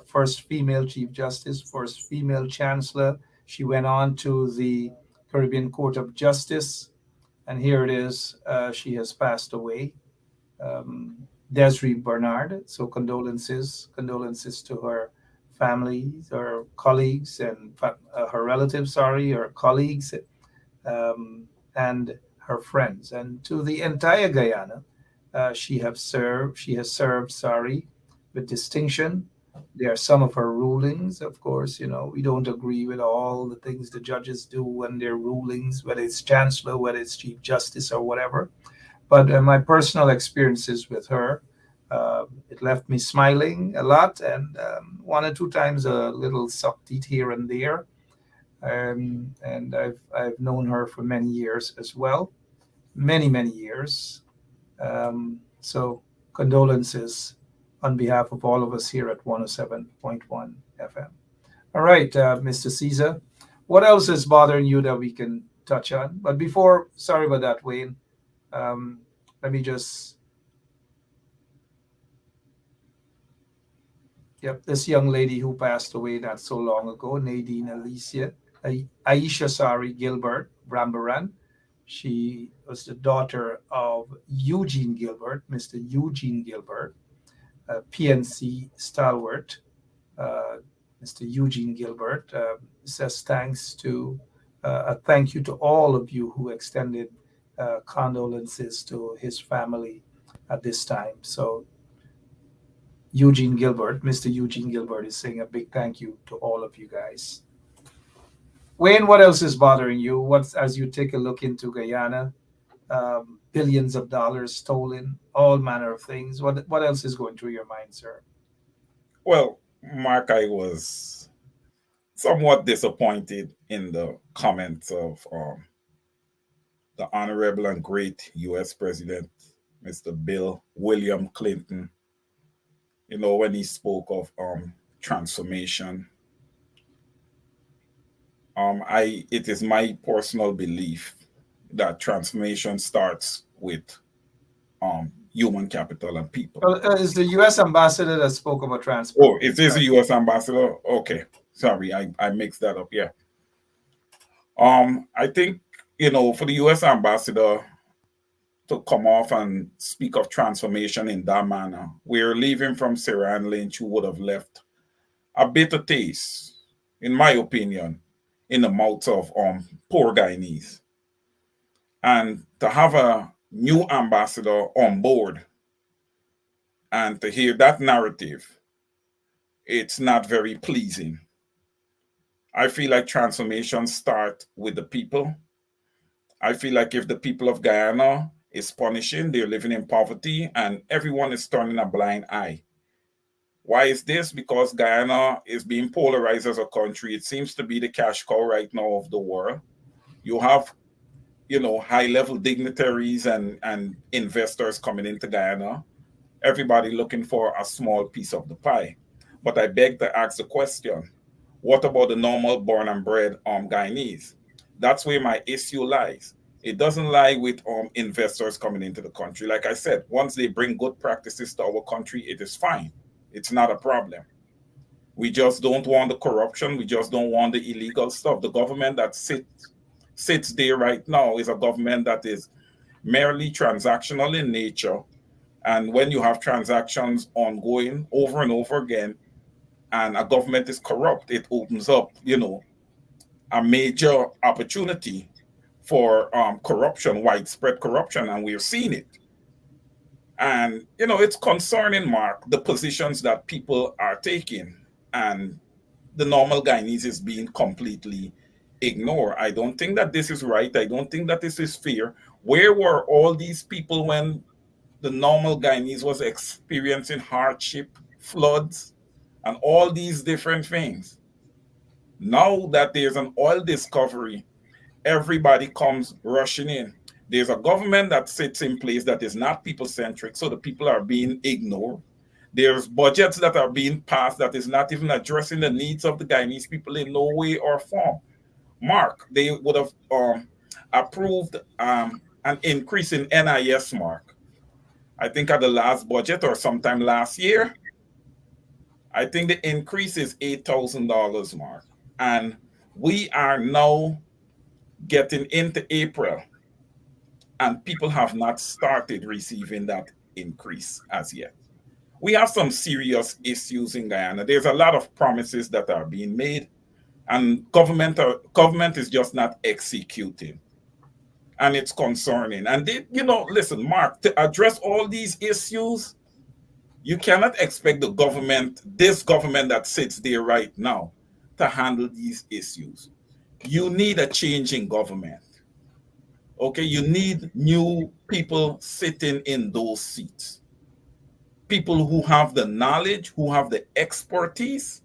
first female Chief Justice, first female Chancellor. She went on to the Caribbean Court of Justice, and here it is. She has passed away. Desiree Bernard. So condolences to her family, her colleagues, and her relatives. Sorry, her colleagues, and her friends, and to the entire Guyana. She has served. Sorry, with distinction. There are some of her rulings, of course. We don't agree with all the things the judges do and their rulings, whether it's chancellor, whether it's chief justice, or whatever. But my personal experiences with her, it left me smiling a lot, and one or two times a little suck teeth here and there. And I've known her for many years as well, many years. So condolences on behalf of all of us here at 107.1 FM. All right, Mr. Caesar, what else is bothering you that we can touch on? But before, sorry about that, Wayne. Let me just. Yep, this young lady who passed away not so long ago, Nadine Aisha, sorry, Gilbert Brambaran. She was the daughter of Eugene Gilbert, Mr. Eugene Gilbert, PNC stalwart. Mr. Eugene Gilbert says a thank you to all of you who extended condolences to his family at this time. So Mr. Eugene Gilbert is saying a big thank you to all of you guys. Wayne, what else is bothering you? As you take a look into Guyana, billions of dollars stolen, all manner of things. What else is going through your mind, sir? Well, Mark, I was somewhat disappointed in the comments of the honorable and great U.S. President, Mr. Bill William Clinton. When he spoke of transformation. It is my personal belief that transformation starts with human capital and people. Is the U.S. ambassador that spoke about transformation? Oh, it is a U.S. ambassador? Okay. Sorry, I mixed that up. Yeah. I think, for the U.S. ambassador, to come off and speak of transformation in that manner. We're leaving from Sarah Ann Lynch, who would have left a bitter taste, in my opinion, in the mouths of poor Guyanese. And to have a new ambassador on board and to hear that narrative, it's not very pleasing. I feel like transformation starts with the people. I feel like if the people of Guyana is punishing, they're living in poverty, and everyone is turning a blind eye. Why is this? Because Guyana is being polarized as a country. It seems to be the cash cow right now of the world. You have, high-level dignitaries and investors coming into Guyana. Everybody looking for a small piece of the pie. But I beg to ask the question, what about the normal born and bred Guyanese? That's where my issue lies. It doesn't lie with investors coming into the country. Like I said, once they bring good practices to our country, it is fine. It's not a problem. We just don't want the corruption. We just don't want the illegal stuff. The government that sits there right now is a government that is merely transactional in nature. And when you have transactions ongoing over and over again, and a government is corrupt, it opens up, a major opportunity for corruption, widespread corruption, and we're seeing it. And, it's concerning, Mark, the positions that people are taking, and the normal Guyanese is being completely ignored. I don't think that this is right. I don't think that this is fair. Where were all these people when the normal Guyanese was experiencing hardship, floods, and all these different things? Now that there's an oil discovery, everybody comes rushing in. There's a government that sits in place that is not people-centric, so the people are being ignored. There's budgets that are being passed that is not even addressing the needs of the Guyanese people in no way or form. Mark, they would have approved an increase in NIS, Mark. I think at the last budget or sometime last year, I think the increase is $8,000, Mark. And we are now getting into April, and people have not started receiving that increase as yet. We have some serious issues in Guyana. There's a lot of promises that are being made, and government is just not executing. And it's concerning. And listen, Mark, to address all these issues, you cannot expect this government that sits there right now, to handle these issues. You need a change in government. Okay, you need new people sitting in those seats. People who have the knowledge, who have the expertise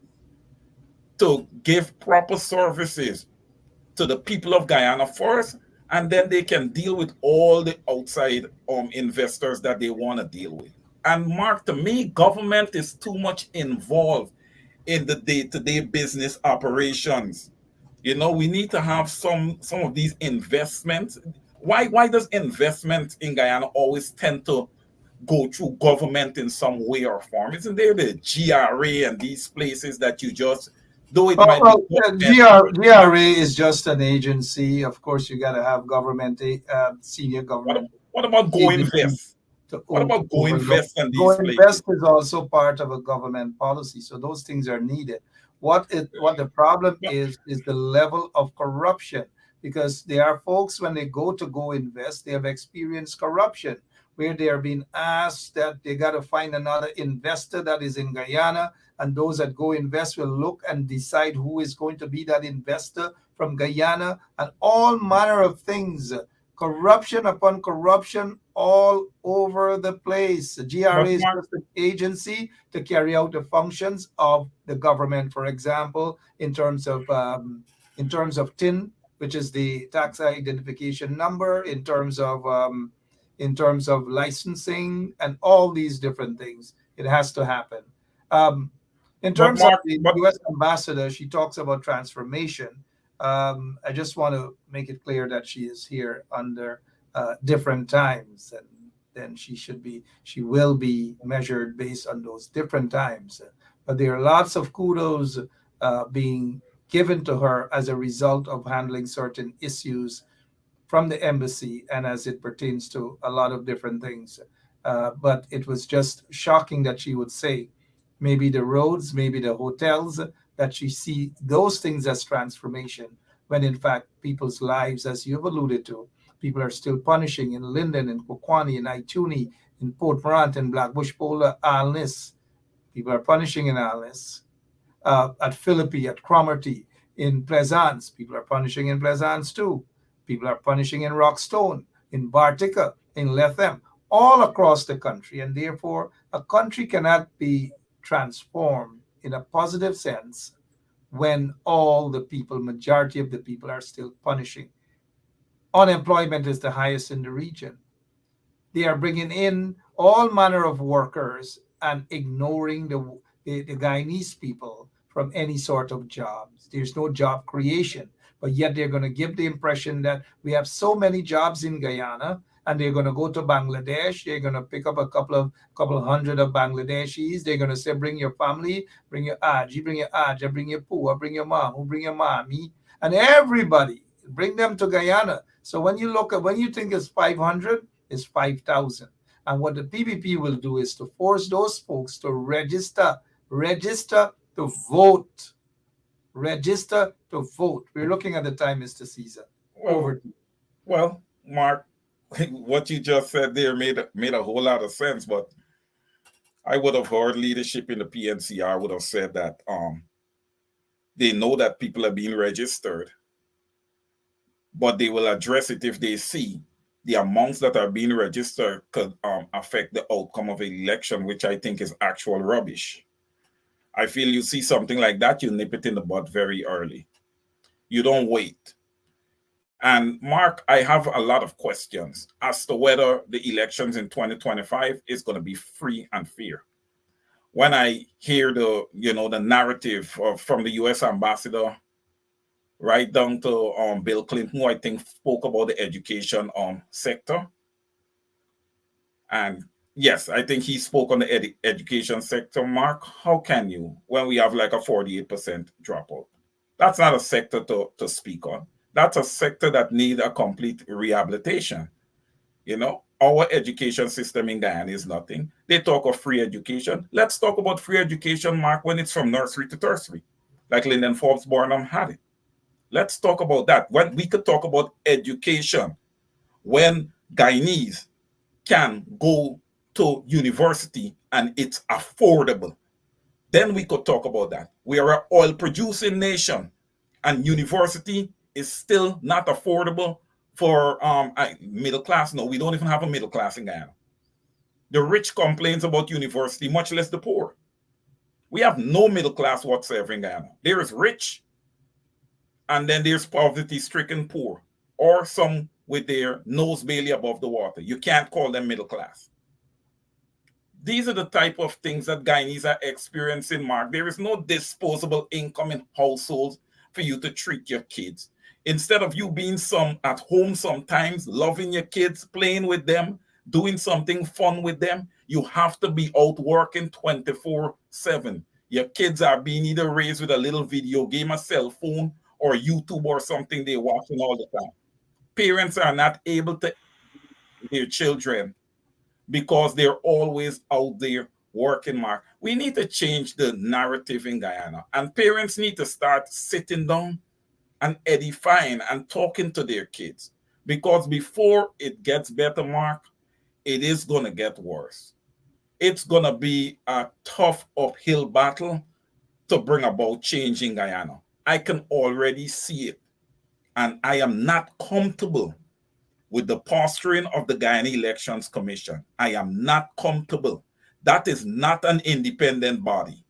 to give proper services to the people of Guyana first, and then they can deal with all the outside investors that they want to deal with. And Mark, to me, government is too much involved in the day-to-day business operations. We need to have some of these investments. Why does investment in Guyana always tend to go through government in some way or form? Isn't there the GRA and these places that you just, though it might be... GRA is just an agency. Of course, you got to have government, senior government. What about Go Invest? What about Go Invest and these Go places? Invest is also part of a government policy, so those things are needed. What the problem is the level of corruption, because there are folks, when they go invest, they have experienced corruption where they are being asked that they got to find another investor that is in Guyana, and those that go invest will look and decide who is going to be that investor from Guyana, and all manner of things. Corruption upon corruption all over the place. The GRA is just an agency to carry out the functions of the government. For example, in terms of TIN, which is the tax identification number, in terms of licensing and all these different things, it has to happen. In terms of the U.S. ambassador, she talks about transformation. I just want to make it clear that she is here under different times, and then she will be measured based on those different times. But there are lots of kudos being given to her as a result of handling certain issues from the embassy and as it pertains to a lot of different things. But it was just shocking that she would say maybe the roads, maybe the hotels, that she see those things as transformation, when in fact people's lives, as you've alluded to, people are still punishing in Linden, in Kokwani, in Ituni, in Port Morant, in Blackbush, Pola, Alnis. People are punishing in Alnis. At Philippi, at Cromarty, in Plaisance. People are punishing in Plaisance too. People are punishing in Rockstone, in Bartica, in Lethem, all across the country. And therefore, a country cannot be transformed in a positive sense when all the people, majority of the people, are still punishing. Unemployment is the highest in the region. They are bringing in all manner of workers and ignoring the Guyanese people from any sort of jobs. There's no job creation, but yet they're going to give the impression that we have so many jobs in Guyana, and they're going to go to Bangladesh. They're going to pick up a couple hundred of Bangladeshis. They're going to say, bring your family, bring your Aji, bring your Aja, bring your Pua, bring your Mamu, bring your Mami, and everybody, bring them to Guyana. So when you think it's 500, it's 5,000. And what the PPP will do is to force those folks to register to vote. Register to vote. We're looking at the time, Mr. Caesar. Over. Well, Mark, what you just said there made a whole lot of sense, but I would have heard leadership in the PNCR would have said that they know that people are being registered, but they will address it if they see the amounts that are being registered could affect the outcome of an election, which I think is actual rubbish. I feel you see something like that, you nip it in the bud very early. You don't wait. And Mark, I have a lot of questions as to whether the elections in 2025 is going to be free and fair. When I hear the narrative from the U.S. ambassador right down to Bill Clinton, who I think spoke about the education sector. And yes, I think he spoke on the education sector. Mark, how can you, when we have like a 48% dropout? That's not a sector to speak on. That's a sector that needs a complete rehabilitation. Our education system in Guyana is nothing. They talk of free education. Let's talk about free education, Mark, when it's from nursery to tertiary, like Lyndon Forbes Barnum had it. Let's talk about that. When we could talk about education, when Guyanese can go to university and it's affordable, then we could talk about that. We are an oil producing nation and university is still not affordable for middle class. No, we don't even have a middle class in Guyana. The rich complains about university, much less the poor. We have no middle class whatsoever in Guyana. There is rich, and then there's poverty-stricken poor, or some with their nose barely above the water. You can't call them middle class. These are the type of things that Guyanese are experiencing, Mark. There is no disposable income in households for you to treat your kids. Instead of you being at home sometimes, loving your kids, playing with them, doing something fun with them, you have to be out working 24/7. Your kids are being either raised with a little video game, a cell phone, or YouTube or something they're watching all the time. Parents are not able to their children because they're always out there working, Mark. We need to change the narrative in Guyana, and parents need to start sitting down and edifying and talking to their kids, because before it gets better, Mark, it is going to get worse. It's going to be a tough uphill battle to bring about change in Guyana. I can already see it, and I am not comfortable with the posturing of the Guyana Elections Commission. I am not comfortable. That is not an independent body.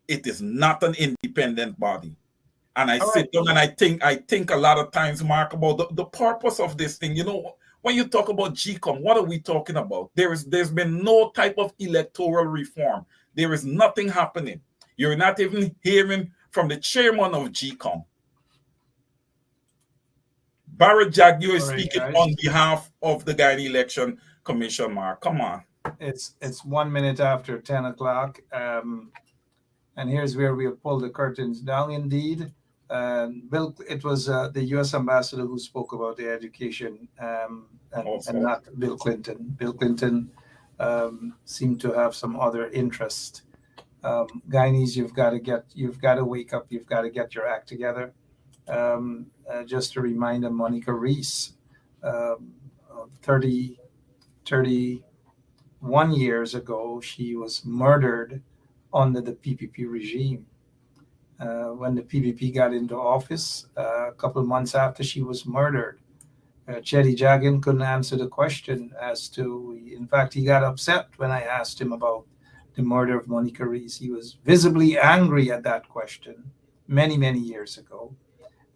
It is not an independent body. And I sit down and I think a lot of times, Mark, about the purpose of this thing. When you talk about GCOM, what are we talking about? There's been no type of electoral reform. There is nothing happening. You're not even hearing from the chairman of GCOM. Barrett Jack, you are speaking on behalf of the Guyana Election Commission, Mark. Come on. It's 1 minute after 10 o'clock. And here's where we'll pull the curtains down indeed. And Bill, it was the U.S. ambassador who spoke about the education, and not Bill Clinton. Bill Clinton seemed to have some other interest. Guyanese, you've got to wake up. You've got to get your act together. Just to remind them, Monica Reese, 31 years ago, she was murdered under the PPP regime. When the PPP got into office, a couple of months after she was murdered, Chetty Jagan couldn't answer the question as to, in fact, he got upset when I asked him about the murder of Monica Reese. He was visibly angry at that question many, many years ago.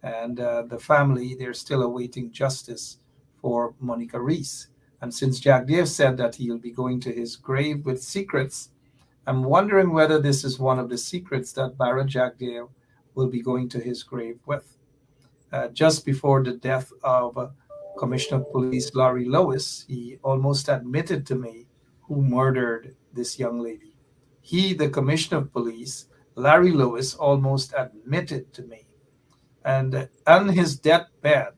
And the family, they're still awaiting justice for Monica Reese. And since Jack Dave said that he'll be going to his grave with secrets, I'm wondering whether this is one of the secrets that Barra Jack Dale will be going to his grave with. Just before the death of Commissioner of Police Larry Lewis, he almost admitted to me who murdered this young lady. He, the Commissioner of Police, Larry Lewis, almost admitted to me. And on his deathbed,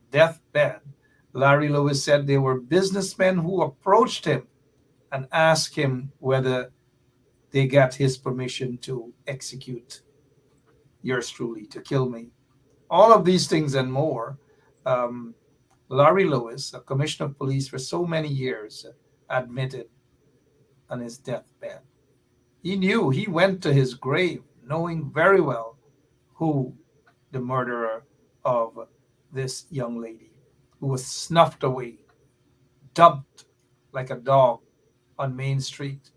Larry Lewis said there were businessmen who approached him and asked him whether they got his permission to execute yours truly, to kill me. All of these things and more. Larry Lewis, a commissioner of police for so many years, admitted on his deathbed. He knew, he went to his grave knowing very well who the murderer of this young lady, who was snuffed away, dumped like a dog on Main Street,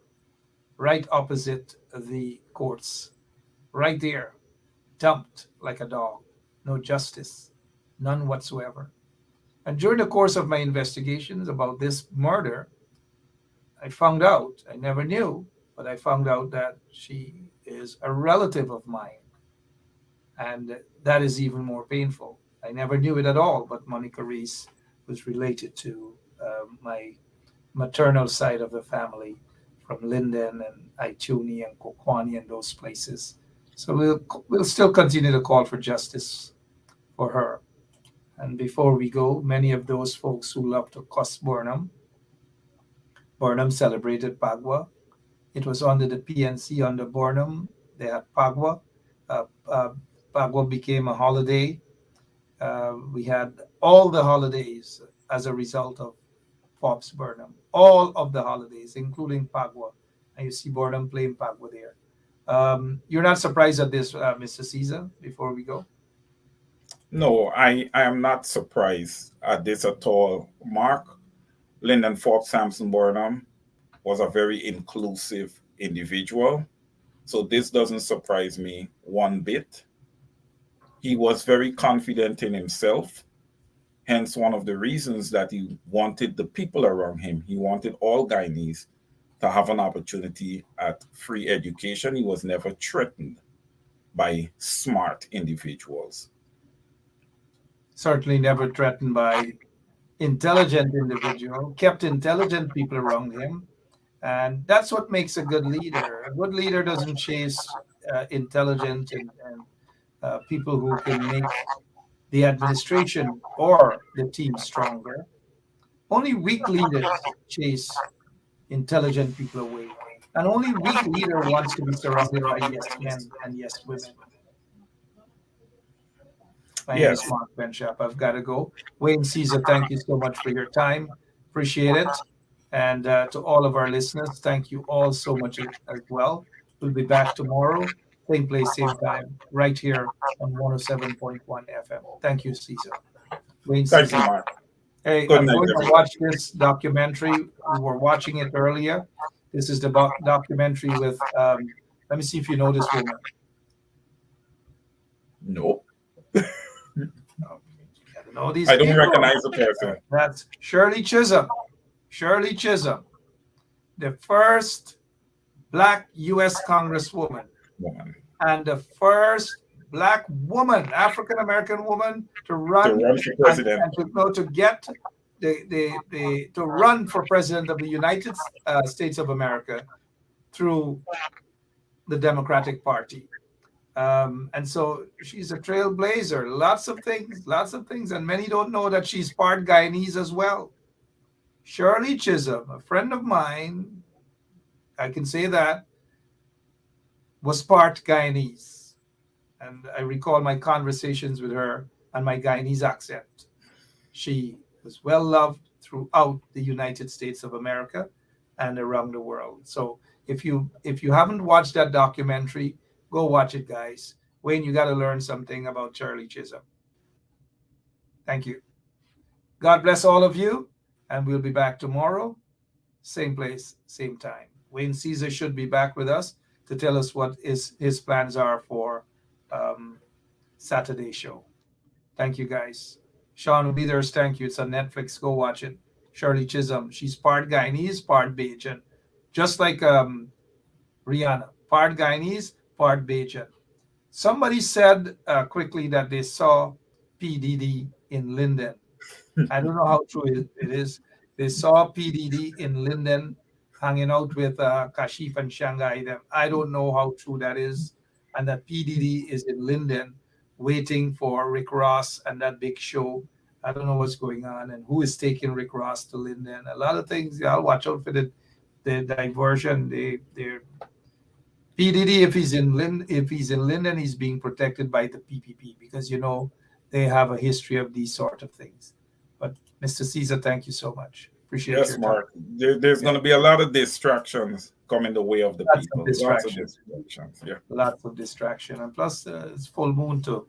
right opposite the courts, right there, dumped like a dog. No justice, none whatsoever. And during the course of my investigations about this murder, I found out, I never knew, but I found out that she is a relative of mine. And that is even more painful. I never knew it at all, but Monica Reese was related to my maternal side of the family, from Linden and Ituni and Kokwani and those places. So we'll still continue to call for justice for her. And before we go, many of those folks who love to cuss Burnham celebrated Pagua. It was under the PNC, under Burnham, they had Pagua. Pagua became a holiday. We had all the holidays as a result of Forbes Burnham. All of the holidays, including Pagua. And you see Burnham playing Pagua there. You're not surprised at this, Mr. Caesar, before we go? No, I am not surprised at this at all, Mark. Lyndon Forbes Sampson Burnham was a very inclusive individual. So this doesn't surprise me one bit. He was very confident in himself. Hence, one of the reasons that he wanted the people around him, he wanted all Guyanese to have an opportunity at free education. He was never threatened by smart individuals. Certainly never threatened by intelligent individual, kept intelligent people around him. And that's what makes a good leader. A good leader doesn't chase intelligent and people who can make the administration or the team stronger. Only weak leaders chase intelligent people away. And only weak leader wants to be surrounded by yes men and yes women. My name is Mark Benchap. I've got to go. Wayne Caesar, thank you so much for your time. Appreciate it. And to all of our listeners, thank you all so much as well. We'll be back tomorrow, same place, same time, right here on 107.1 FM. Thank you, Caesar. Wayne Caesar. Thank you, Mark. Hey, I'm going to watch this documentary. We were watching it earlier. This is the documentary with, let me see if you know this woman. No. I don't recognize the person. That's Shirley Chisholm. Shirley Chisholm, the first Black U.S. Congresswoman and the first Black woman, African-American woman to run for president. And to get to run for president of the United States of America through the Democratic Party. And so she's a trailblazer. Lots of things, and many don't know that she's part Guyanese as well. Shirley Chisholm, a friend of mine, I can say that, was part Guyanese. And I recall my conversations with her and my Guyanese accent. She was well loved throughout the United States of America and around the world. So if you haven't watched that documentary, go watch it, guys. Wayne, you got to learn something about Shirley Chisholm. Thank you. God bless all of you, and we'll be back tomorrow, same place, same time. Wayne Caesar should be back with us to tell us what his plans are for Saturday show. Thank you, guys. Sean Withers, thank you. It's on Netflix. Go watch it. Shirley Chisholm. She's part Guyanese, part Bajan. Just like Rihanna. Part Guyanese, part Bajan. Somebody said quickly that they saw PDD in Linden. I don't know how true it is. They saw PDD in Linden hanging out with Kashif and Shanghai. I don't know how true that is. And that PDD is in Linden waiting for Rick Ross and that big show. I don't know what's going on and who is taking Rick Ross to Linden. A lot of things. I'll watch out for the diversion. They're PDD, if he's in Linden, he's being protected by the PPP because they have a history of these sort of things. But Mr. Caesar, thank you so much. Appreciate it. Yes, Mark. There's going to be a lot of distractions coming the way of the people. Lots of distractions. Yeah. Lots of distraction, and plus it's full moon too.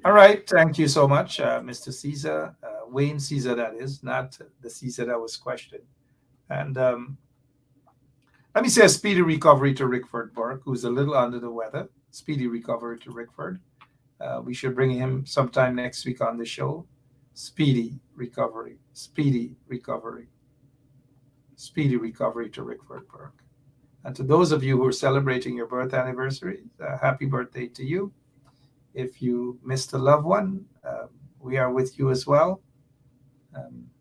All right. Thank you so much, Mr. Caesar, Wayne Caesar. That is not the Caesar that was questioned. And let me say a speedy recovery to Rickford Burke, who's a little under the weather. Speedy recovery to Rickford. We should bring him sometime next week on the show. Speedy recovery. Speedy recovery. Speedy recovery to Rickford Burke. And to those of you who are celebrating your birth anniversary, happy birthday to you. If you missed a loved one, we are with you as well.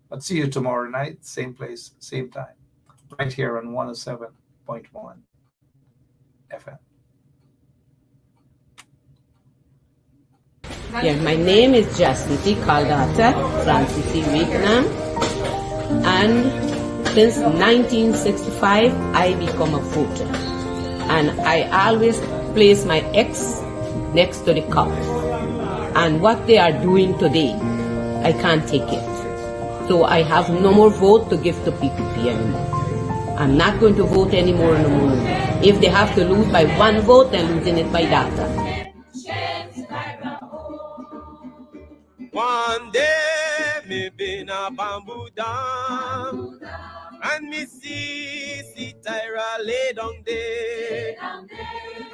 But see you tomorrow night, same place, same time, right here on 107.1 FM. Yeah, my name is Jasmine Caldata Francis Vietnam, and since 1965 I become a voter, and I always place my X next to the cup. And what they are doing today, I can't take it. So I have no more vote to give to PPP anymore. I'm not going to vote anymore no more. If they have to lose by one vote, they're losing it by data. One day me been a bamboo dam, and me see Tyra lay down there,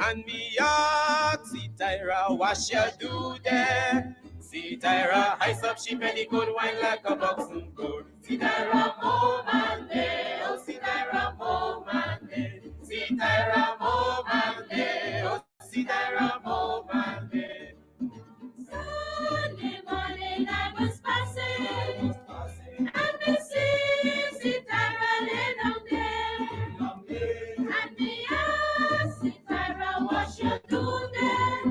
and me ask see Tyra what she do there. See Tyra ice up she penny good wine like a boxing good. See Tyra move and day, oh see Tyra move and day. See Tyra move and day, oh see Tyra move and day. Sunday morning I was passing, and me see Tyra lay down there, and me ask see Tyra what she do there.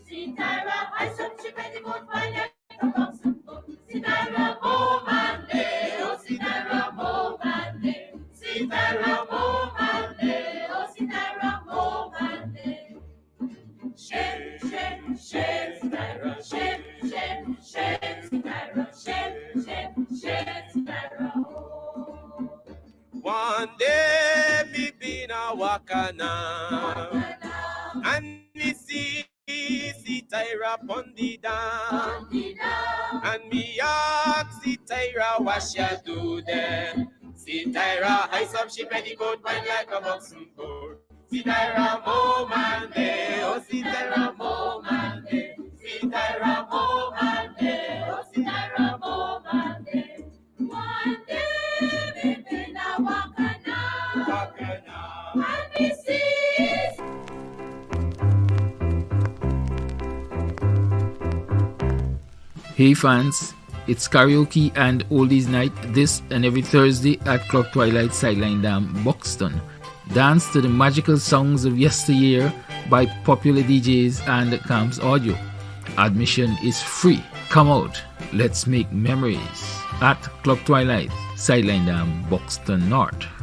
See Tyra ice up she penny good wine like a boxing good. See Tyra move and day, oh see Tyra move and day. See Tyra move and day, oh see Tyra move and day. Shake, shake, shake, Tyra, shake, shake, shake, Tyra, shake, shake, shake, Tyra. One day me been a wakana, and me see Tyra pon the dam, and me ask see Tyra what she do there. See Tyra ice up she penny good wine like a boxing good. See Tyra move and day, oh see Tyra move and day. See Tyra move and day, oh see Tyra move and day. One day me been a wakana, and me see. Hey fans, it's karaoke and oldies night this and every Thursday at Club Twilight Sideline Dam, Buxton. Dance to the magical songs of yesteryear by popular DJs and Camps Audio. Admission is free. Come out, let's make memories at Club Twilight, Sideline Dam, Buxton North.